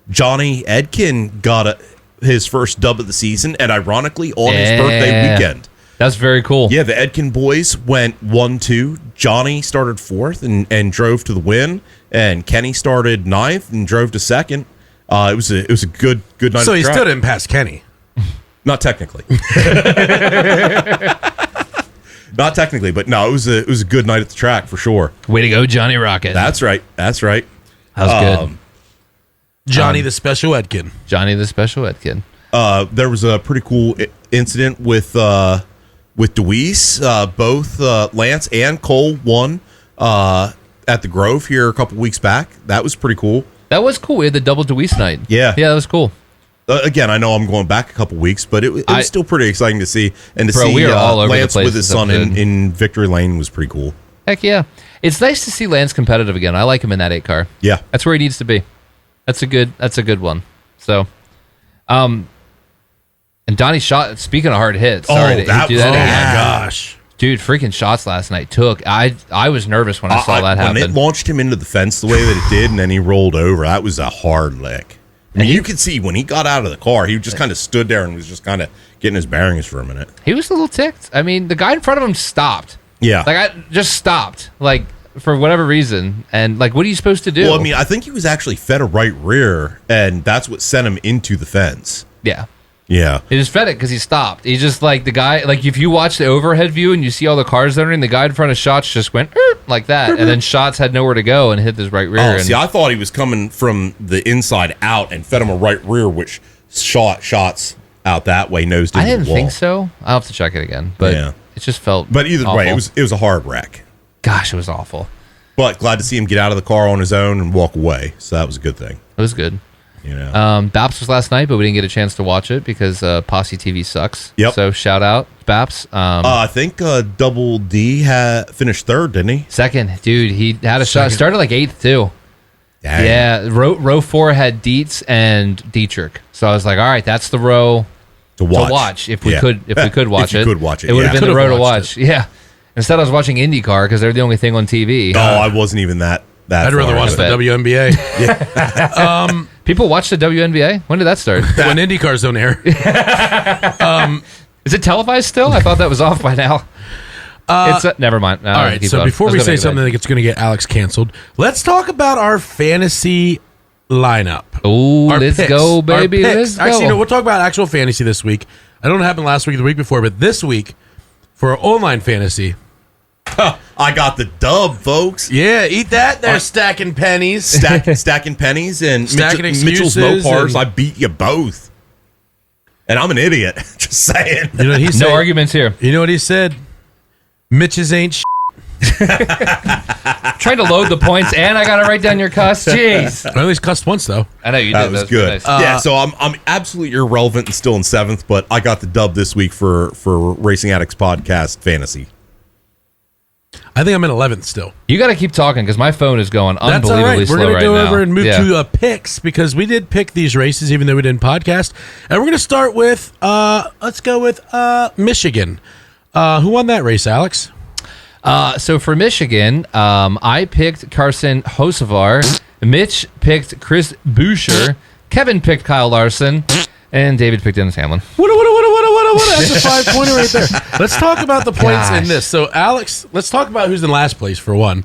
Johnny Edkin got his first dub of the season, and ironically on his birthday weekend. That's very cool. Yeah, the Edkin boys went 1-2. Johnny started 4th and drove to the win, and Kenny started 9th and drove to 2nd. It was a good night. So of he track. still didn't pass Kenny. Not technically. Not technically, but no, it was a good night at the track for sure. Way to go, Johnny Rocket. That's right. That's right. That was good. Johnny the Special Edkin. Johnny the Special Ed Kid. There was a pretty cool incident with Deweese. Both Lance and Cole won at the Grove here a couple weeks back. That was pretty cool. That was cool. We had the double Deweese night. Yeah. Yeah, that was cool. Again, I know I'm going back a couple weeks, but it was still pretty exciting to see. And to Bro, see we are all over the Lance place with his this son episode. in Victory Lane was pretty cool. Heck yeah. It's nice to see Lance competitive again. I like him in that 8 car. Yeah. That's where he needs to be. That's a good one. So, and Donnie shot, speaking of hard hits. Sorry to do that again. gosh. Dude, freaking shots last night took. I was nervous when I saw that happen. When it launched him into the fence the way that it did, and then he rolled over, that was a hard lick. I mean, you could see when he got out of the car, he just kind of stood there and was just kind of getting his bearings for a minute. He was a little ticked. I mean, the guy in front of him stopped. Yeah. Like, I just stopped. Like, for whatever reason. And, like, what are you supposed to do? Well, I mean, I think he was actually fed a right rear, and that's what sent him into the fence. Yeah. Yeah. He just fed it because he stopped. He just, like, the guy, like, if you watch the overhead view and you see all the cars entering, the guy in front of Shots just went like that. And then Shots had nowhere to go and hit his right rear. Oh, see, I thought he was coming from the inside out and fed him a right rear, which shots out that way, nosed into I didn't the wall. think so. I'll have to check it again. But Yeah. it just felt But either awful. way, it was a hard wreck. Gosh, it was awful. But glad to see him get out of the car on his own and walk away. So that was a good thing. It was good. You know. Baps was last night, but we didn't get a chance to watch it because Posse TV sucks. Yep. So shout out, Baps. I think Double D had finished third, didn't he? Second, dude, he had a shot. Started like 8th too. Dang. Yeah, row 4 had Dietz and Dietrich. So I was like, all right, that's the row To to watch if we Yeah. could watch If it. you could watch it, It would have yeah. been the Could've row to watched watch. Yeah. Instead, I was watching IndyCar because they're the only thing on TV. Oh, I wasn't even that. I'd rather far watch into the it. WNBA People watch the WNBA. When did that start? when IndyCars don't air. Is it televised still? I thought that was off by now. It's never mind. No, All right, keep so going. before I was we gonna say make it something that's going to get Alex canceled, let's talk about our fantasy lineup. Ooh, Our let's picks. go, Our baby. picks. Let's go. Actually, no, we'll talk about actual fantasy this week. I don't know what happened last week or the week before, but this week, for our online fantasy, I got the dub, folks. yeah, eat that there, stacking pennies. Stacking pennies and Stacking Mitchell's excuses Mopars. and- I beat you both. And I'm an idiot. Just saying. You know what he said? No arguments here. You know what he said? Mitch's ain't Trying to load the points, and I got to write down your cuss. Jeez. I at least cussed once, though. I know you That did. was That's good. nice. Yeah, so I'm absolutely irrelevant and still in 7th, but I got the dub this week for Racing Addicts Podcast Fantasy. I think I'm in 11th still. You got to keep talking because my phone is going That's all unbelievably right. We're slow going right to go now. over and move Yeah. to picks because we did pick these races even though we didn't podcast. And we're going to start with, let's go with Michigan. Who won that race, Alex? So for Michigan, I picked Carson Hocevar. Mitch picked Chris Boucher. Kevin picked Kyle Larson. And David picked Dennis Hamlin. What? That's a 5-pointer right there. Let's talk about the points in Gosh. this. So, Alex, let's talk about who's in last place for one.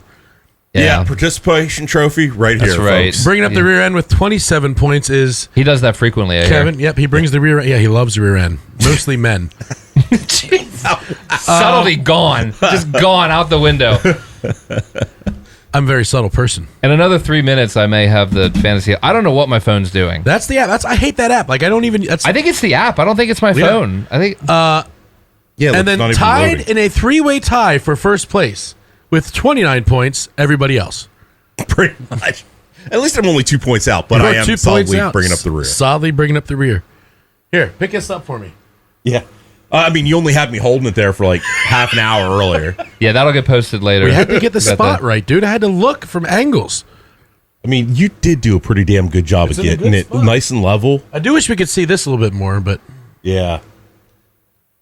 Yeah, participation trophy right That's here, right. folks. Bringing up the rear end with 27 points is He does that frequently, I Kevin. Yep, he brings the rear end. Yeah, he loves the rear end. Mostly men. hear. Subtlety gone. Just gone out the window. I'm a very subtle person. In another 3 minutes, I may have the fantasy. I don't know what my phone's doing. That's the app. I hate that app. Like, I don't even. That's, I think it's the app. I don't think it's my phone. I think Yeah, and look, then not even tied loading. in a 3-way tie for first place with 29 points, everybody else. Pretty much. At least I'm only 2 points out, but You I are am 2 points solidly out. bringing up the rear. Solidly bringing up the rear. Here, pick this up for me. Yeah. I mean, you only had me holding it there for like half an hour earlier. yeah, that'll get posted later. We had to get the Got spot that. right, dude. I had to look from angles. I mean, you did do a pretty damn good job It's of in a getting good it spot. nice and level. I do wish we could see this a little bit more, but Yeah.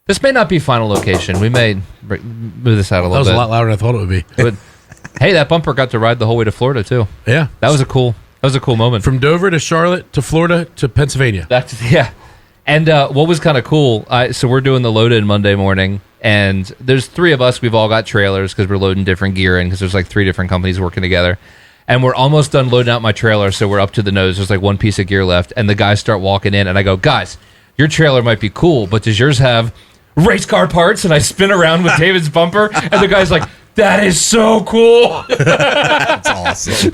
This may not be final location. We may move this out a that little was bit. a lot louder than I thought it would be. But hey, that bumper got to ride the whole way to Florida too. Yeah. That was a cool moment. From Dover to Charlotte to Florida to Pennsylvania. Yeah. And what was kind of cool, so we're doing the load in Monday morning, and there's 3 of us. We've all got trailers because we're loading different gear in because there's like 3 different companies working together. And we're almost done loading out my trailer, so we're up to the nose. There's like 1 piece of gear left, and the guys start walking in, and I go, guys, your trailer might be cool, but does yours have race car parts? And I spin around with David's bumper, and the guy's like, that is so cool. That's awesome.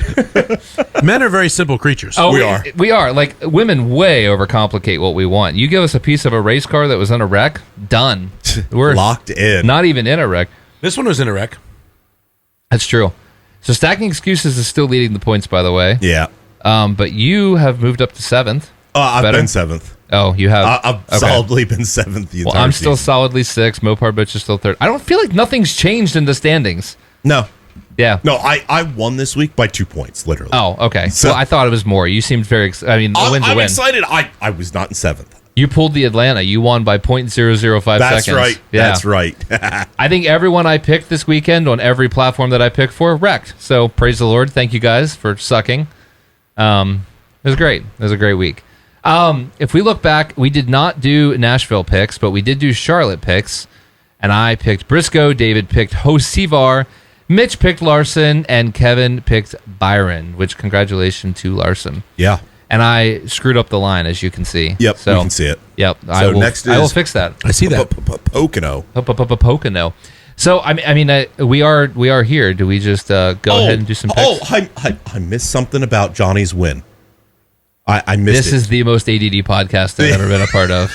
Men are very simple creatures. Oh, We are. We are. Like, women way overcomplicate what we want. You give us a piece of a race car that was in a wreck, done. We're Locked in. not even in a wreck. This one was in a wreck. That's true. So Stacking Excuses is still leading the points, by the way. Yeah. But you have moved up to 7th. I've Better? been 7th. Oh, you have. I've solidly been 7th the entire Well, I'm still season. solidly 6th. Mopar Bitch is still 3rd. I don't feel like nothing's changed in the standings. No. Yeah. No, I won this week by 2 points, literally. Oh, okay. So- Well, I thought it was more. You seemed very. I mean, the win's a I'm win. excited. I was not in 7th. You pulled the Atlanta. You won by 0.005 That's seconds. right. Yeah. That's right. I think everyone I picked this weekend on every platform that I picked for wrecked. So praise the Lord. Thank you guys for sucking. It was great. It was a great week. If we look back, we did not do Nashville picks, but we did do Charlotte picks. And I picked Briscoe. David picked Hosivar. Mitch picked Larson. And Kevin picked Byron, which congratulations to Larson. Yeah. And I screwed up the line, as you can see. Yep. So, you can see it. Yep. So next I will is- fix that. I see that. Pocono. Pocono. So I mean, we are here. Do we just go ahead and do some picks? I missed something about Johnny's win. I missed This it. is the most ADD podcast I've ever been a part of.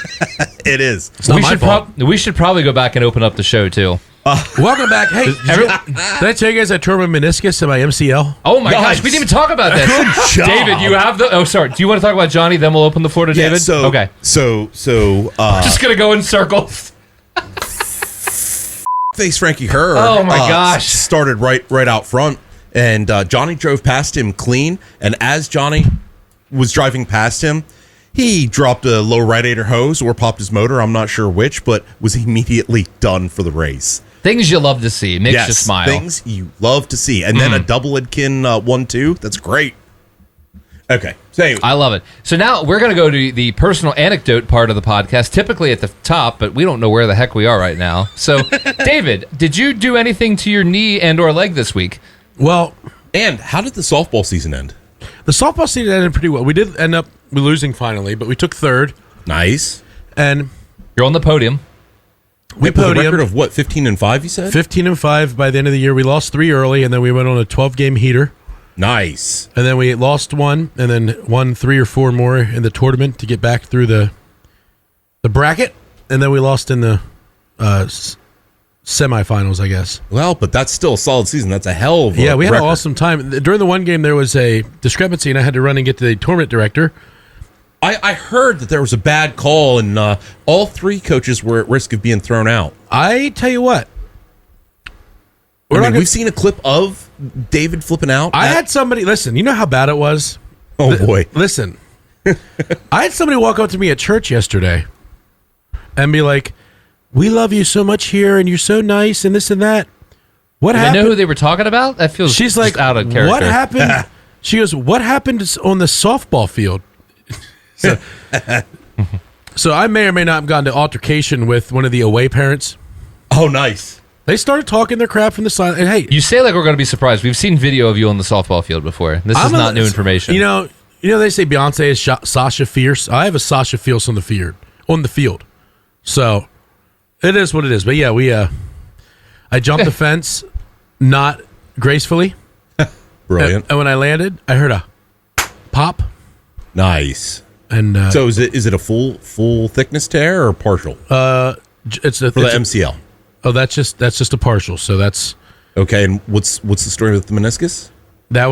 It is. not my fault. We should probably go back and open up the show too. Welcome back. Hey, did I tell you guys I tore my meniscus and my MCL? Oh my Nice. gosh, we didn't even talk about this. Good job. David, you have the. Oh, sorry. Do you want to talk about Johnny? Then we'll open the floor to Yeah, David. so, Okay. So Just gonna go in circles. face Frankie Herr. Oh my gosh. Started right out front, and Johnny drove past him clean. And as Johnny was driving past him, he dropped a low radiator hose or popped his motor. I'm not sure which, but was immediately done for the race. Things you love to see. Makes you smile. Things you love to see, and then a double Edkin 1-2. That's great. Okay, so anyway, I love it. So now we're going to go to the personal anecdote part of the podcast, typically at the top, but we don't know where the heck we are right now. So, David, did you do anything to your knee and or leg this week? Well, and how did the softball season end? the softball season ended pretty well. We did end up losing finally, but we took 3rd, Nice. and You're on the podium. we With a podiumed record of what, 15-5? You said 15-5 by the end of the year. We lost 3 early, and then we went on a 12-game heater. nice. And then we lost 1, and then won 3 or 4 more in the tournament to get back through the bracket. And then we lost in the semifinals, I guess. Well, but that's still a solid season. That's a hell of a Yeah, we had record. an awesome time. During the one game, there was a discrepancy, and I had to run and get to the tournament director. I heard that there was a bad call, and all 3 coaches were at risk of being thrown out. I tell you what. We've seen a clip of David flipping out. I had somebody, listen, you know how bad it was? Oh, boy. Listen, I had somebody walk up to me at church yesterday and be like, "We love you so much here, and you're so nice, and this and that. What I happened?" know who they were talking about. That feels She's just like, out of character. "What happened?" She goes, "What happened on the softball field?" So I may or may not have gotten to altercation with one of the away parents. Oh, nice. They started talking their crap from the side. And hey, You say like we're going to be surprised. We've seen video of you on the softball field before. This is not new information. You know, they say Beyonce is Sasha Fierce. I have a Sasha Fierce on the field. So it is what it is. But yeah, I jumped the fence, not gracefully, Brilliant. and when I landed, I heard a pop. Nice. And So is it a full thickness tear or partial it's a for the MCL? Oh, that's just a partial. So that's Okay, and what's the story with the meniscus? that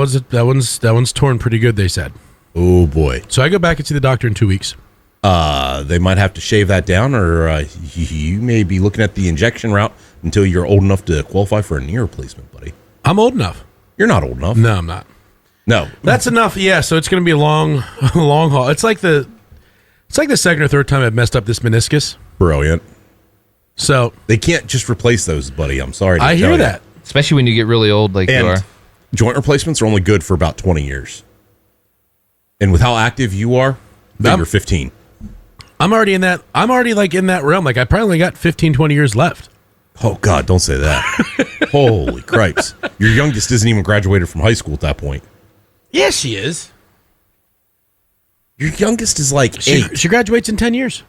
one's torn pretty good. They said. Oh boy, So I go back and see the doctor in 2 weeks. they might have to shave that down, or you may be looking at the injection route until you're old enough to qualify for a knee replacement, buddy. I'm old enough. You're not old enough. No, I'm not. No. That's enough. Yeah. So it's going to be a long haul. It's like the second or third time I've messed up this meniscus. Brilliant. So They can't just replace those, buddy. I'm sorry to I tell hear you. that. especially when you get really old like you are. And joint replacements are only good for about 20 years. And with how active you are, you're 15. I'm already in that. I'm already like in that realm. Like I probably got 15, 20 years left. Oh, God, don't say that. Holy cripes. Your youngest isn't even graduated from high school at that point. Yes, she is. Your youngest is like 8. She graduates in 10 years.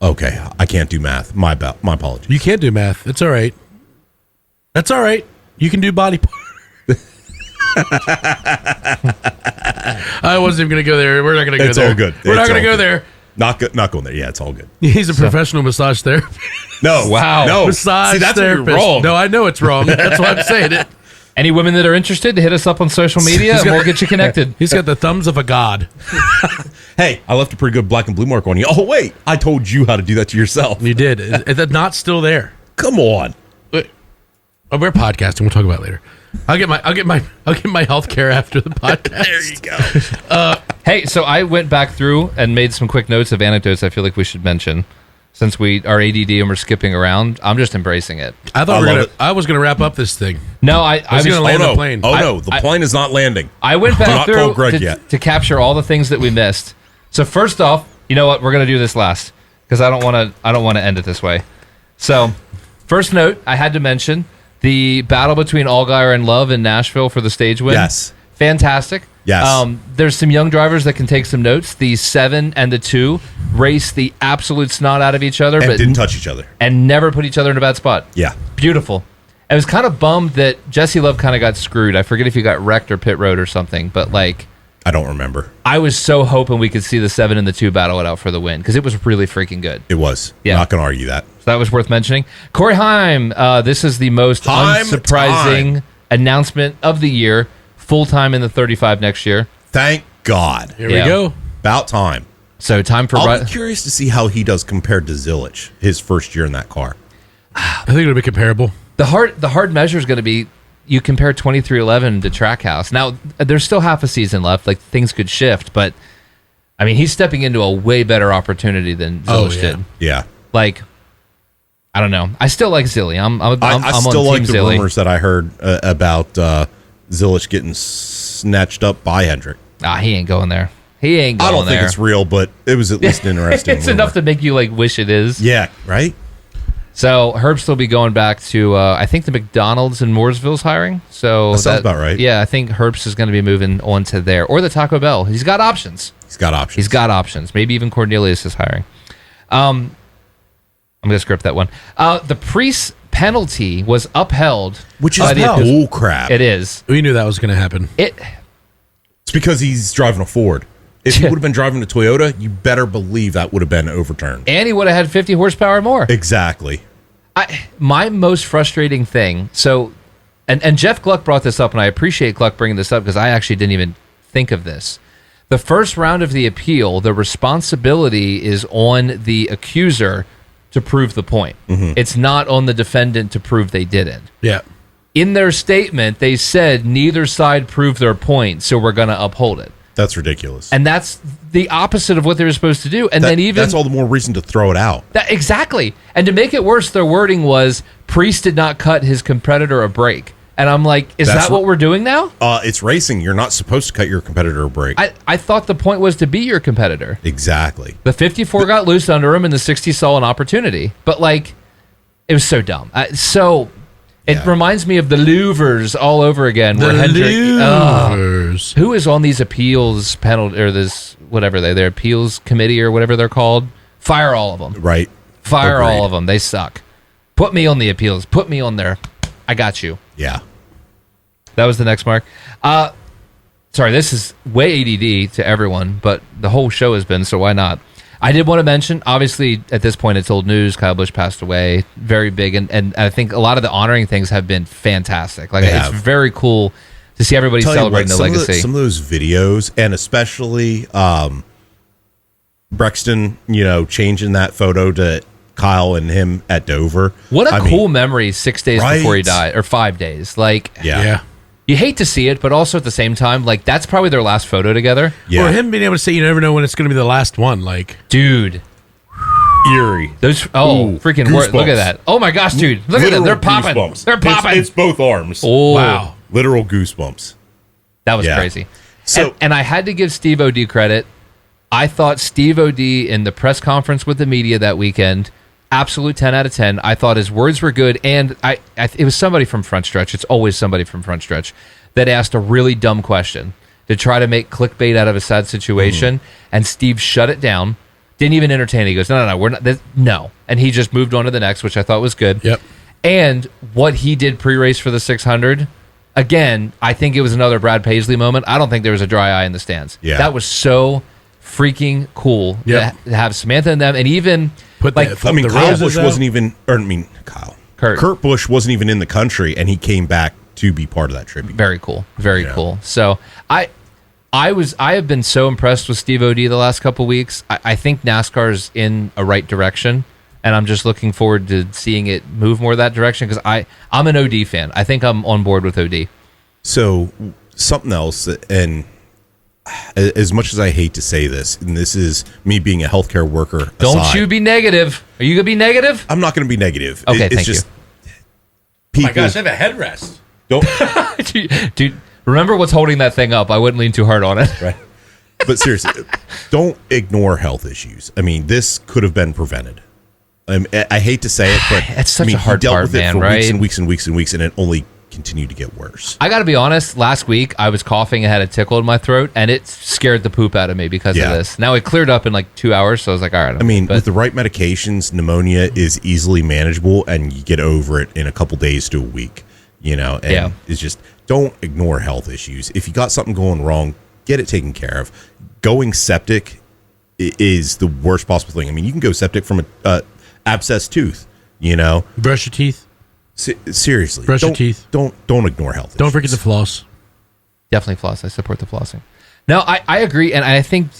Okay, I can't do math. My apologies. You can't do math. It's all right. That's all right. You can do body part. I wasn't even going to go there. We're not going to go It's there. all good. We're not It's going to all go there. Not going there. Yeah, it's all good. He's a professional massage therapist. No. Wow. No. Massage See, that's where therapist. you're wrong. No, I know it's wrong. That's why I'm saying it. Any women that are interested, hit us up on social media and we'll get you connected. He's got the thumbs of a god. Hey, I left a pretty good black and blue mark on you. Oh, wait. I told you how to do that to yourself. You did. It's not still there. Come on. Wait. Oh, we're podcasting. We'll talk about it later. I'll get my health care after the podcast. There you go. Hey, so I went back through and made some quick notes of anecdotes I feel like we should mention. Since we are ADD and we're skipping around, I'm just embracing it. I was gonna wrap up this thing. No, I was gonna land the plane. Oh, no. The plane is not landing. I went back not through called Greg yet. to capture all the things that we missed. So first off, you know what? We're gonna do this last because I don't want to end it this way. So first note, I had to mention the battle between Allgaier and Love in Nashville for the stage win. Yes. Fantastic. Yes. There's some young drivers that can take some notes. The 7 and the 2 race the absolute snot out of each other, And but didn't touch each other. and never put each other in a bad spot. Yeah. Beautiful. I was kind of bummed that Jesse Love kind of got screwed. I forget if he got wrecked or pit road or something, but like I don't remember. I was so hoping we could see the 7 and the 2 battle it out for the win because it was really freaking good. It was. Yeah. Not going to argue that. So that was worth mentioning. Corey Haim, this is the most unsurprising announcement of the year. Full time in the 35 next year. Thank God. Here we go. About time. So time for I'll be curious to see how he does compared to Zilich, his first year in that car. I think it'll be comparable. the hard measure is going to be you compare 2311 to Trackhouse. Now there's still half a season left. Like things could shift, but I mean he's stepping into a way better opportunity than Zilich did. Yeah. Like I don't know. I still like Zilly. I'm still on like Team the Zilly. rumors that I heard about Zilich getting snatched up by Hendrick. He ain't going there. He ain't going there. I don't think it's real, but it was at least interesting. It's enough to make you like wish it is. Yeah, right? So Herbst will be going back to I think the McDonald's in Mooresville's hiring. So That sounds about right. Yeah, I think Herbst is going to be moving on to there or the Taco Bell. He's got options. He's got options. He's got options. Maybe even Cornelius is hiring. I'm going to script that one. The Priest penalty was upheld. Which is bull crap. It is. We knew that was going to happen. It's because he's driving a Ford. If he would have been driving a Toyota, you better believe that would have been overturned. And he would have had 50 horsepower more. Exactly. My most frustrating thing, and Jeff Gluck brought this up, and I appreciate Gluck bringing this up because I actually didn't even think of this. The first round of the appeal, the responsibility is on the accuser to prove the point. Mm-hmm. It's not on the defendant to prove they didn't. Yeah. In their statement, they said neither side proved their point, so we're going to uphold it. That's ridiculous. And that's the opposite of what they were supposed to do. And that's all the more reason to throw it out. Exactly. And to make it worse, their wording was Priest did not cut his competitor a break. And I'm like, is that what we're doing now? It's racing. You're not supposed to cut your competitor a break. I thought the point was to be your competitor. Exactly. The 54 got loose under him, and the 60 saw an opportunity. But, like, it was so dumb. It reminds me of the Louvers all over again. The Louvers. Who is on these appeals penalty, or this, whatever their appeals committee or whatever they're called? Fire all of them. Right. Fire Agreed. all of them. They suck. Put me on the appeals. Put me on there. I got you. Yeah. That was the next mark. Sorry, this is way ADD to everyone, but the whole show has been, so why not? I did want to mention, obviously, at this point, it's old news. Kyle Busch passed away. Very big, and I think a lot of the honoring things have been fantastic. Like, it's very cool to see everybody celebrating the legacy. Some of those videos, and especially Brexton, changing that photo to Kyle and him at Dover. What a cool memory 6 days before he died, or 5 days. Like, yeah. You hate to see it, but also at the same time, like, that's probably their last photo together. Yeah. Or him being able to say, you never know when it's going to be the last one. Like, dude. Eerie. Those, freaking word. Look at that. Oh my gosh, dude. Look at them. They're popping. Goosebumps. They're popping. It's both arms. Oh. wow. Literal goosebumps. That was crazy. So, and I had to give Steve O.D. credit. I thought Steve O.D. in the press conference with the media that weekend, absolute 10 out of 10. I thought his words were good. And it was somebody from Front Stretch. It's always somebody from Front Stretch that asked a really dumb question to try to make clickbait out of a sad situation. And Steve shut it down. Didn't even entertain it. He goes, no, we're not. No. And he just moved on to the next, which I thought was good. Yep. And what he did pre-race for the 600, again, I think it was another Brad Paisley moment. I don't think there was a dry eye in the stands. Yeah. That was so freaking cool Yep. to have Samantha and them, and even Put like the, I mean, the Kyle roses Busch out. wasn't even, or I mean, Kurt Busch wasn't even in the country, and he came back to be part of that tribute. very cool, very cool. So I have been so impressed with Steve O'D the last couple weeks. I think NASCAR's in a right direction, and I'm just looking forward to seeing it move more that direction because I'm an OD fan. I think I'm on board with OD. So something else, and as much as I hate to say this, and this is me being a healthcare worker, Don't aside, you be negative. Are you gonna be negative? I'm not going to be negative. Okay, it's thank just Oh people my gosh, I have a headrest. don't. Dude, remember what's holding that thing up. I wouldn't lean too hard on it. Right. But seriously, don't ignore health issues. I mean, this could have been prevented. I hate to say it, but It's such I mean, a hard he dealt part, with it man, for right? weeks and weeks and weeks and weeks, and it only continued to get worse. I got to be honest. Last week, I was coughing and had a tickle in my throat, and it scared the poop out of me because of Yeah. this. Now, it cleared up in like 2 hours, so I was like, all right. I mean, but with the right medications, pneumonia is easily manageable, and you get over it in a couple days to a week. You know, and Yeah. it's just don't ignore health issues. If you got something going wrong, get it taken care of. Going septic is the worst possible thing. I mean, you can go septic from a abscessed tooth. You know, Brush your teeth. seriously, Brush your don't- teeth. Don't ignore health. Don't issues. forget to floss. definitely floss. I support the flossing. No, I agree. And I think,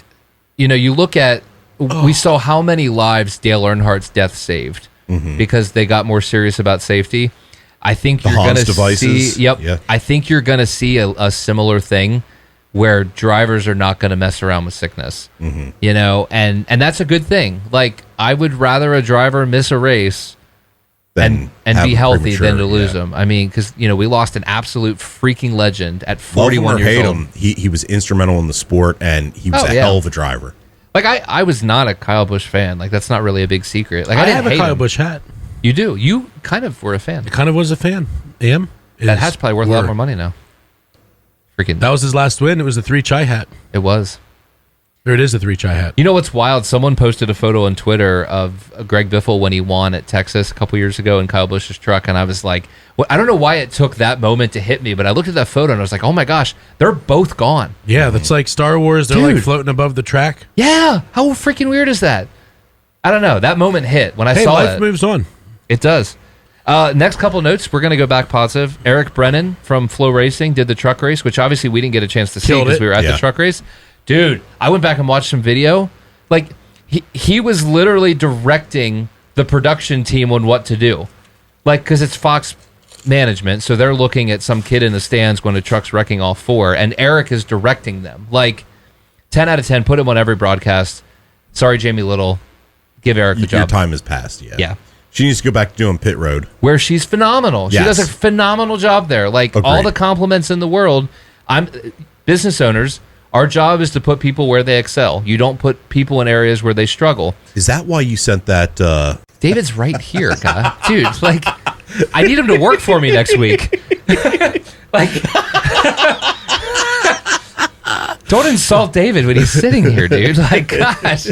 you look at, we saw how many lives Dale Earnhardt's death saved because they got more serious about safety. I think you're going Hans to devices. see. Yep. Yeah. I think you're going to see a similar thing where drivers are not going to mess around with sickness. And that's a good thing. Like, I would rather a driver miss a race and have be a healthy than to premature, lose yeah. them. I mean, because we lost an absolute freaking legend at Love him 41 or years hate old. him, he was instrumental in the sport, and he was Oh, a yeah. hell of a driver. Like I was not a Kyle Busch fan. Like that's not really a big secret. Like I I didn't have a hate Kyle him. Busch hat. You do. You kind of were a fan. Kind of was a fan. Am. That hat's probably worth a lot were. more money now. Freaking. That was his last win. It was the 3 chai hat. It was. Or it is the 3 chai hat. You know what's wild? Someone posted a photo on Twitter of Greg Biffle when he won at Texas a couple years ago in Kyle Busch's truck, and I was like, well, I don't know why it took that moment to hit me, but I looked at that photo and I was like, oh my gosh, they're both gone. Yeah, that's like Star Wars. They're Dude. like floating above the track. Yeah, how freaking weird is that? I don't know. That moment hit when I Hey, saw life it. moves on. It does. Next couple notes, we're going to go back positive. Eric Brennan from Flow Racing did the truck race, which obviously we didn't get a chance to see Killed because it. we were at Yeah. the truck race. Dude, I went back and watched some video. Like, he was literally directing the production team on what to do. Like, because it's Fox management, so they're looking at some kid in the stands when the truck's wrecking all four, and Eric is directing them. Like, 10 out of 10, put him on every broadcast. Sorry, Jamie Little. Give Eric the Your job. time has passed. Yeah. Yeah. She needs to go back to doing pit road. Where she's phenomenal. She Yes. does a phenomenal job there. Like all Agreed. the compliments in the world. Business owners, our job is to put people where they excel. You don't put people in areas where they struggle. Is that why you sent that? David's right here, guy. Dude, like I need him to work for me next week. Like don't insult David when he's sitting here, dude. Like gosh.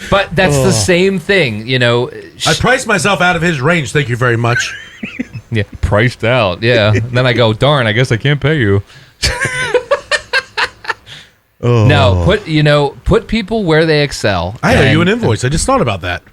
But that's the same thing, I priced myself out of his range. Thank you very much. Yeah, priced out. Yeah. And then I go, darn, I guess I can't pay you. No, put people where they excel. I owe you an And- invoice. I just thought about that.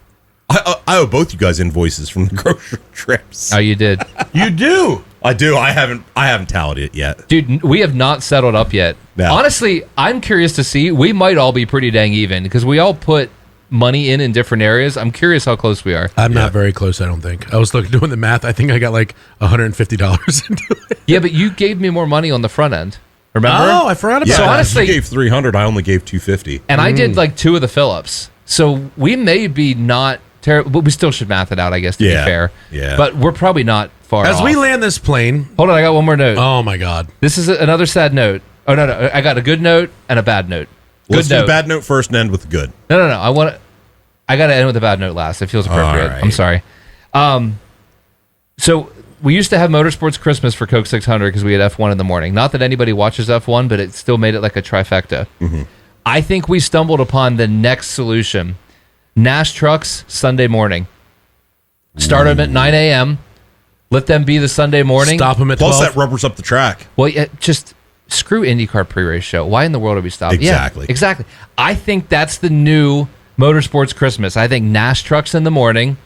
I owe both you guys invoices from the grocery trips. Oh, you did. You do. I do. I haven't tallied it yet. Dude, we have not settled up yet. No. Honestly, I'm curious to see. We might all be pretty dang even because we all put money in different areas. I'm curious how close we are. I'm not very close, I don't think. I was doing the math. I think I got like $150 into it. Yeah, but you gave me more money on the front end. Remember? Oh, I forgot about Yeah, So that. honestly- you gave 300. I only gave 250. And I did like 2 of the fill-ups. So we may be not terrible, but we still should math it out, I guess, to be Yeah. fair. Yeah. But we're probably not far As off. we land this plane, Hold on, I got one more note. oh my God. This is another sad note. Oh, no, I got a good note and a bad note. Good Let's do note. the bad note first and end with the good. No. I got to end with a bad note last. It feels appropriate. right. I'm sorry. So we used to have Motorsports Christmas for Coke 600 because we had F1 in the morning. Not that anybody watches F1, but it still made it like a trifecta. I think we stumbled upon the next solution. Nash trucks, Sunday morning. Start them at 9 a.m. Let them be the Sunday morning. Stop him at Plus 12. that rubbers up the track. Well, yeah, just screw IndyCar pre-race show. Why in the world are we stopping? Exactly. Yeah, exactly. I think that's the new motorsports Christmas. I think Nash trucks in the morning,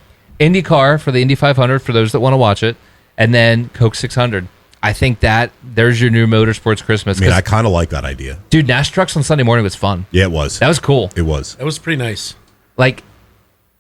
IndyCar for the Indy 500 for those that want to watch it, and then Coke 600. I think that there's your new motorsports Christmas. I mean, I kind of like that idea. Dude, Nash trucks on Sunday morning was fun. Yeah, it was. That was cool. It was. That was pretty nice. Like,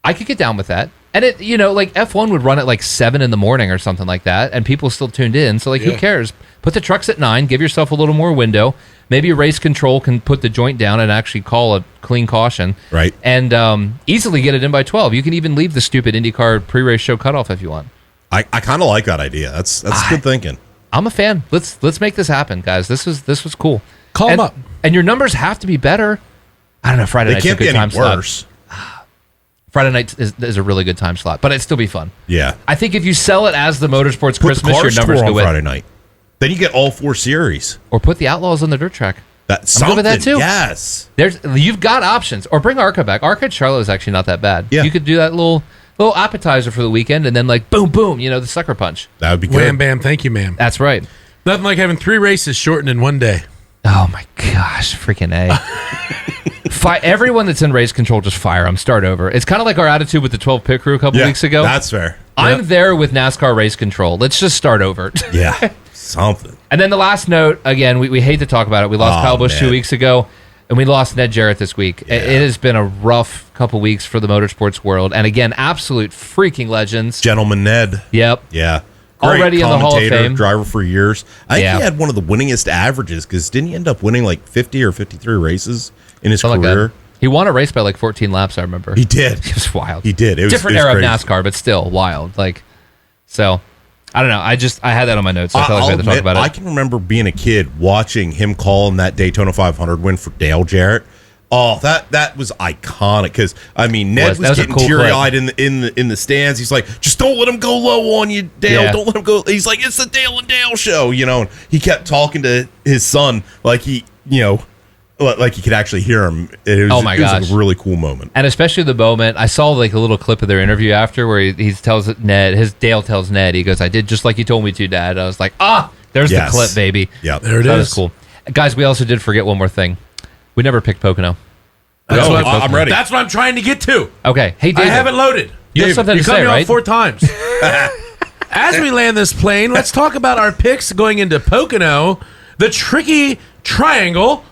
I could get down with that. And it, like F1 would run at like 7 in the morning or something like that, and people still tuned in. So like, who cares? Put the trucks at 9. Give yourself a little more window. Maybe race control can put the joint down and actually call a clean caution. Right. And easily get it in by 12. You can even leave the stupid IndyCar pre-race show cutoff if you want. I kind of like that idea. That's good thinking. I'm a fan. Let's make this happen, guys. This was cool. Call them up. And your numbers have to be better. I don't know. Friday They night's a can't good be time any slot. worse. Friday night is a really good time slot, but it'd still be fun. Yeah. I think if you sell it as the motorsports Put Christmas, the your Cars numbers tour go on with. Friday night. Then you get all 4 series. Or put the Outlaws on the dirt track. That's I'm good with that too. Yes. You've got options. Or bring ARCA back. ARCA at Charlotte is actually not that bad. Yeah. You could do that little appetizer for the weekend, and then like boom, boom, the sucker punch. That would be good. Wham, bam, thank you, ma'am. That's right. Nothing like having 3 races shortened in one day. Oh my gosh, freaking A. Everyone that's in race control, just fire them. Start over. It's kind of like our attitude with the 12 pit crew a couple weeks ago. That's fair. I'm there with NASCAR race control. Let's just start over. Yeah. Something. And then the last note, again, we hate to talk about it. We lost Kyle Busch 2 weeks ago, and we lost Ned Jarrett this week. Yeah. It has been a rough couple weeks for the motorsports world. And again, absolute freaking legends. Gentleman Ned. Yep. Yeah. Already in the Hall of commentator, Fame. Driver for years. I think Yeah. he had one of the winningest averages because didn't he end up winning like 50 or 53 races in his Something like career? that. He won a race by like 14 laps, I remember. He did. It was wild. He did. It was different it was era crazy. of NASCAR, but still wild. So I don't know. I had that on my notes. So I felt like we had to talk about it. I can remember being a kid watching him calling that Daytona 500 win for Dale Jarrett. Oh, that was iconic because Ned was a getting cool teary-eyed in the stands. He's like, just don't let him go low on you, Dale. Yeah. Don't let him go. He's like, it's the Dale and Dale show, And he kept talking to his son like he could actually hear him. It was, my it was gosh. a really cool moment. And especially the moment, I saw like a little clip of their interview after where he tells Ned, Dale tells Ned, he goes, I did just like you told me to, Dad. I was like, there's Yes. the clip, baby. Yeah, There it That is. was cool. Guys, we also did forget one more thing. We never picked Pocono. That's No, what I'm ready. That's what I'm trying to get to. Okay. Hey, David. I have it loaded. You have something to cut say, me off right? 4 times. As we land this plane, let's talk about our picks going into Pocono, the tricky triangle.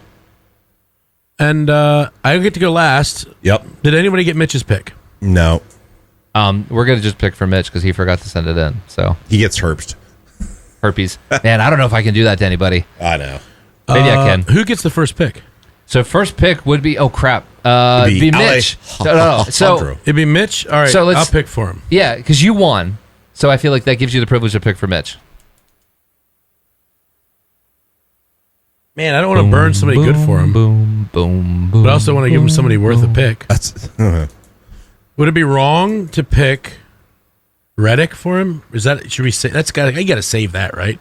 And I get to go last. Yep. Did anybody get Mitch's pick? No, We're going to just pick for Mitch because he forgot to send it in. So, he gets herped. herpes. Man, I don't know if I can do that to anybody. I know. Maybe I can. Who gets the first pick? So, first pick would be, crap. It'd Be be Mitch. Ale- So, Alejandro. It'd be Mitch. All right, So let's- I'll pick for him. yeah, because you won. So, I feel like that gives you the privilege to pick for Mitch. Man, I don't want to burn somebody good for him, Boom, boom, boom. but I also want to give him somebody worth a pick. That's Would it be wrong to pick Reddick for him? Is that should we say that's got? You got to save that, right?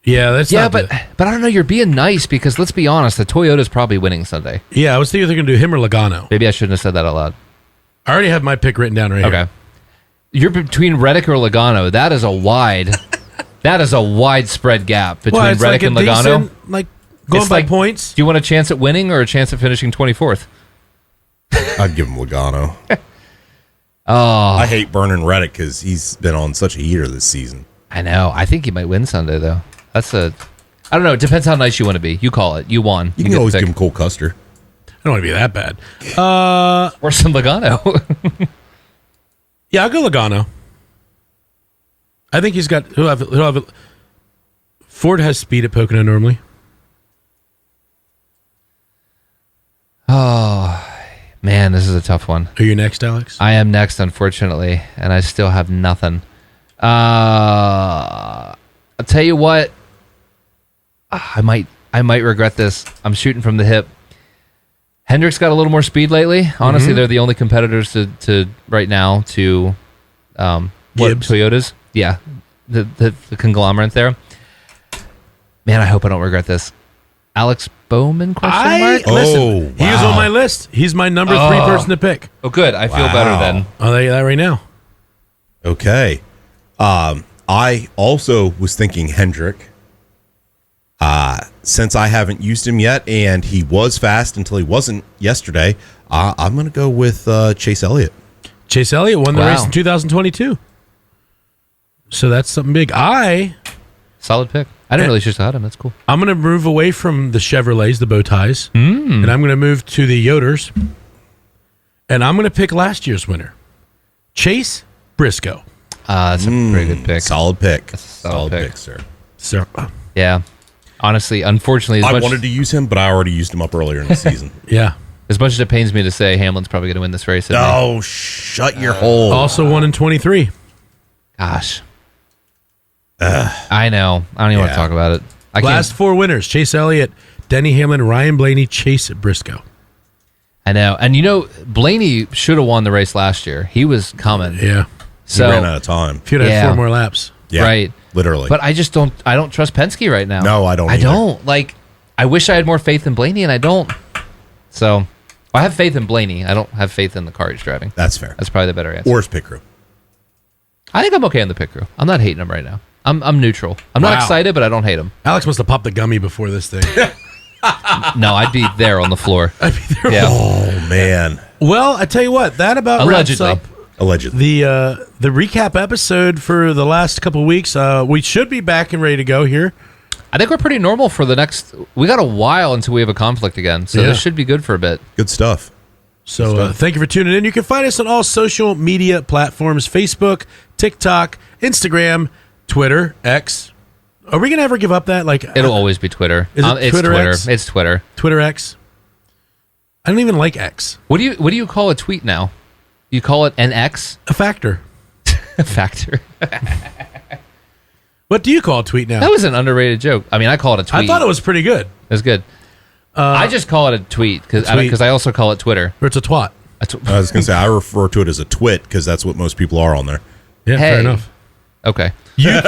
Yeah, that's Yeah, not but I don't know. You're being nice because let's be honest, the Toyota's probably winning Sunday. yeah. I was thinking they're going to do him or Logano. Maybe I shouldn't have said that out loud. I already have my pick written down right here. Okay, you're between Reddick or Logano. That is a widespread gap between Well, it's Reddick like and a Logano. decent, like going It's by like- points. Do you want a chance at winning or a chance at finishing 24th? I'd give him Logano. Oh, I hate burning Reddick because he's been on such a heater this season. I know. I think he might win Sunday though. I don't know. It depends how nice you want to be. You call it. You won. You get can always the give pick. him Cole Custer. I don't want to be that bad. or some Logano. Yeah, I'll go Logano. I think he's got. He'll have. Ford has speed at Pocono normally. Oh man, this is a tough one. Are you next, Alex? I am next, unfortunately, and I still have nothing. I'll tell you what. I might regret this. I'm shooting from the hip. Hendrick's got a little more speed lately. Honestly, they're the only competitors to right now to Gibbs. Toyotas. Yeah, the conglomerate there. Man, I hope I don't regret this. Alex Bowman? Question mark. Listen. He was wow. on my list. He's my number 3 person to pick. Oh, good. I feel Wow. better then. I'll tell you that right now. Okay. I also was thinking Hendrick. Since I haven't used him yet, and he was fast until he wasn't yesterday, I'm going to go with Chase Elliott. Chase Elliott won the Wow. race in 2022. So that's something big. Solid pick. I didn't really just had him. That's cool. I'm going to move away from the Chevrolets, the bow ties, and I'm going to move to the Yoders, and I'm going to pick last year's winner, Chase Briscoe. That's a pretty good pick. Solid pick. solid pick. sir. So, Yeah. Honestly, unfortunately, I wanted to use him, but I already used him up earlier in the season. yeah. as much as it pains me to say, Hamlin's probably going to win this race. isn't he? No, shut your hole. Also won in 23. Gosh. I know. I don't even want to talk about it. I Last can't. 4 winners, Chase Elliott, Denny Hamlin, Ryan Blaney, Chase Briscoe. I know. And you know, Blaney should have won the race last year. He was coming. Yeah. He ran out of time. If you'd had Yeah. 4 more laps. Yeah, Right. Literally. But I don't trust Penske right now. No, I don't I either. don't. Like, I wish I had more faith in Blaney, and I don't. So, I have faith in Blaney. I don't have faith in the car he's driving. That's fair. That's probably the better answer. Or his pit crew. I think I'm okay on the pit crew. I'm not hating him right now. I'm neutral. I'm not Wow. excited, but I don't hate him. Alex must have popped the gummy before this thing. No, I'd be there on the floor. Yeah. Oh, man. Well, I tell you what, that about Allegedly. wraps up Allegedly. the recap episode for the last couple of weeks. We should be back and ready to go here. I think we're pretty normal for the next. We got a while until we have a conflict again, so Yeah. this should be good for a bit. Good stuff. So thank you for tuning in. You can find us on all social media platforms: Facebook, TikTok, Instagram, Twitter, X. Are we gonna ever give up that? Like, It'll always be Twitter. Is it It's Twitter Twitter. X? It's Twitter. Twitter X? I don't even like X. What do you call a tweet now? You call it an X A factor. factor. What do you call a tweet now? That was an underrated joke. I mean, I call it a tweet. I thought it was pretty good. It was good. I just call it a tweet because I also call it Twitter. Or it's a twat. I was going to say, I refer to it as a twit because that's what most people are on there. Yeah, Hey. fair enough. Okay. You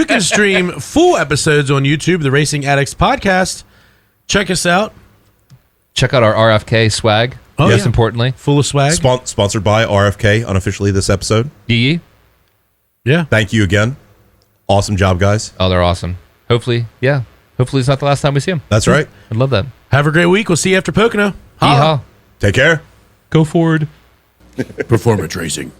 can stream full episodes on YouTube, the Racing Addicts podcast. Check us out. Check out our RFK swag. Oh, most yeah. importantly. Full of swag. Sponsored by RFK unofficially this episode. Yee. Yeah. Thank you again. Awesome job, guys. Oh, they're awesome. Hopefully, yeah. Hopefully it's not the last time we see them. That's right. I'd love that. Have a great week. We'll see you after Pocono. Yeehaw. Take care. Go forward. Performance Racing.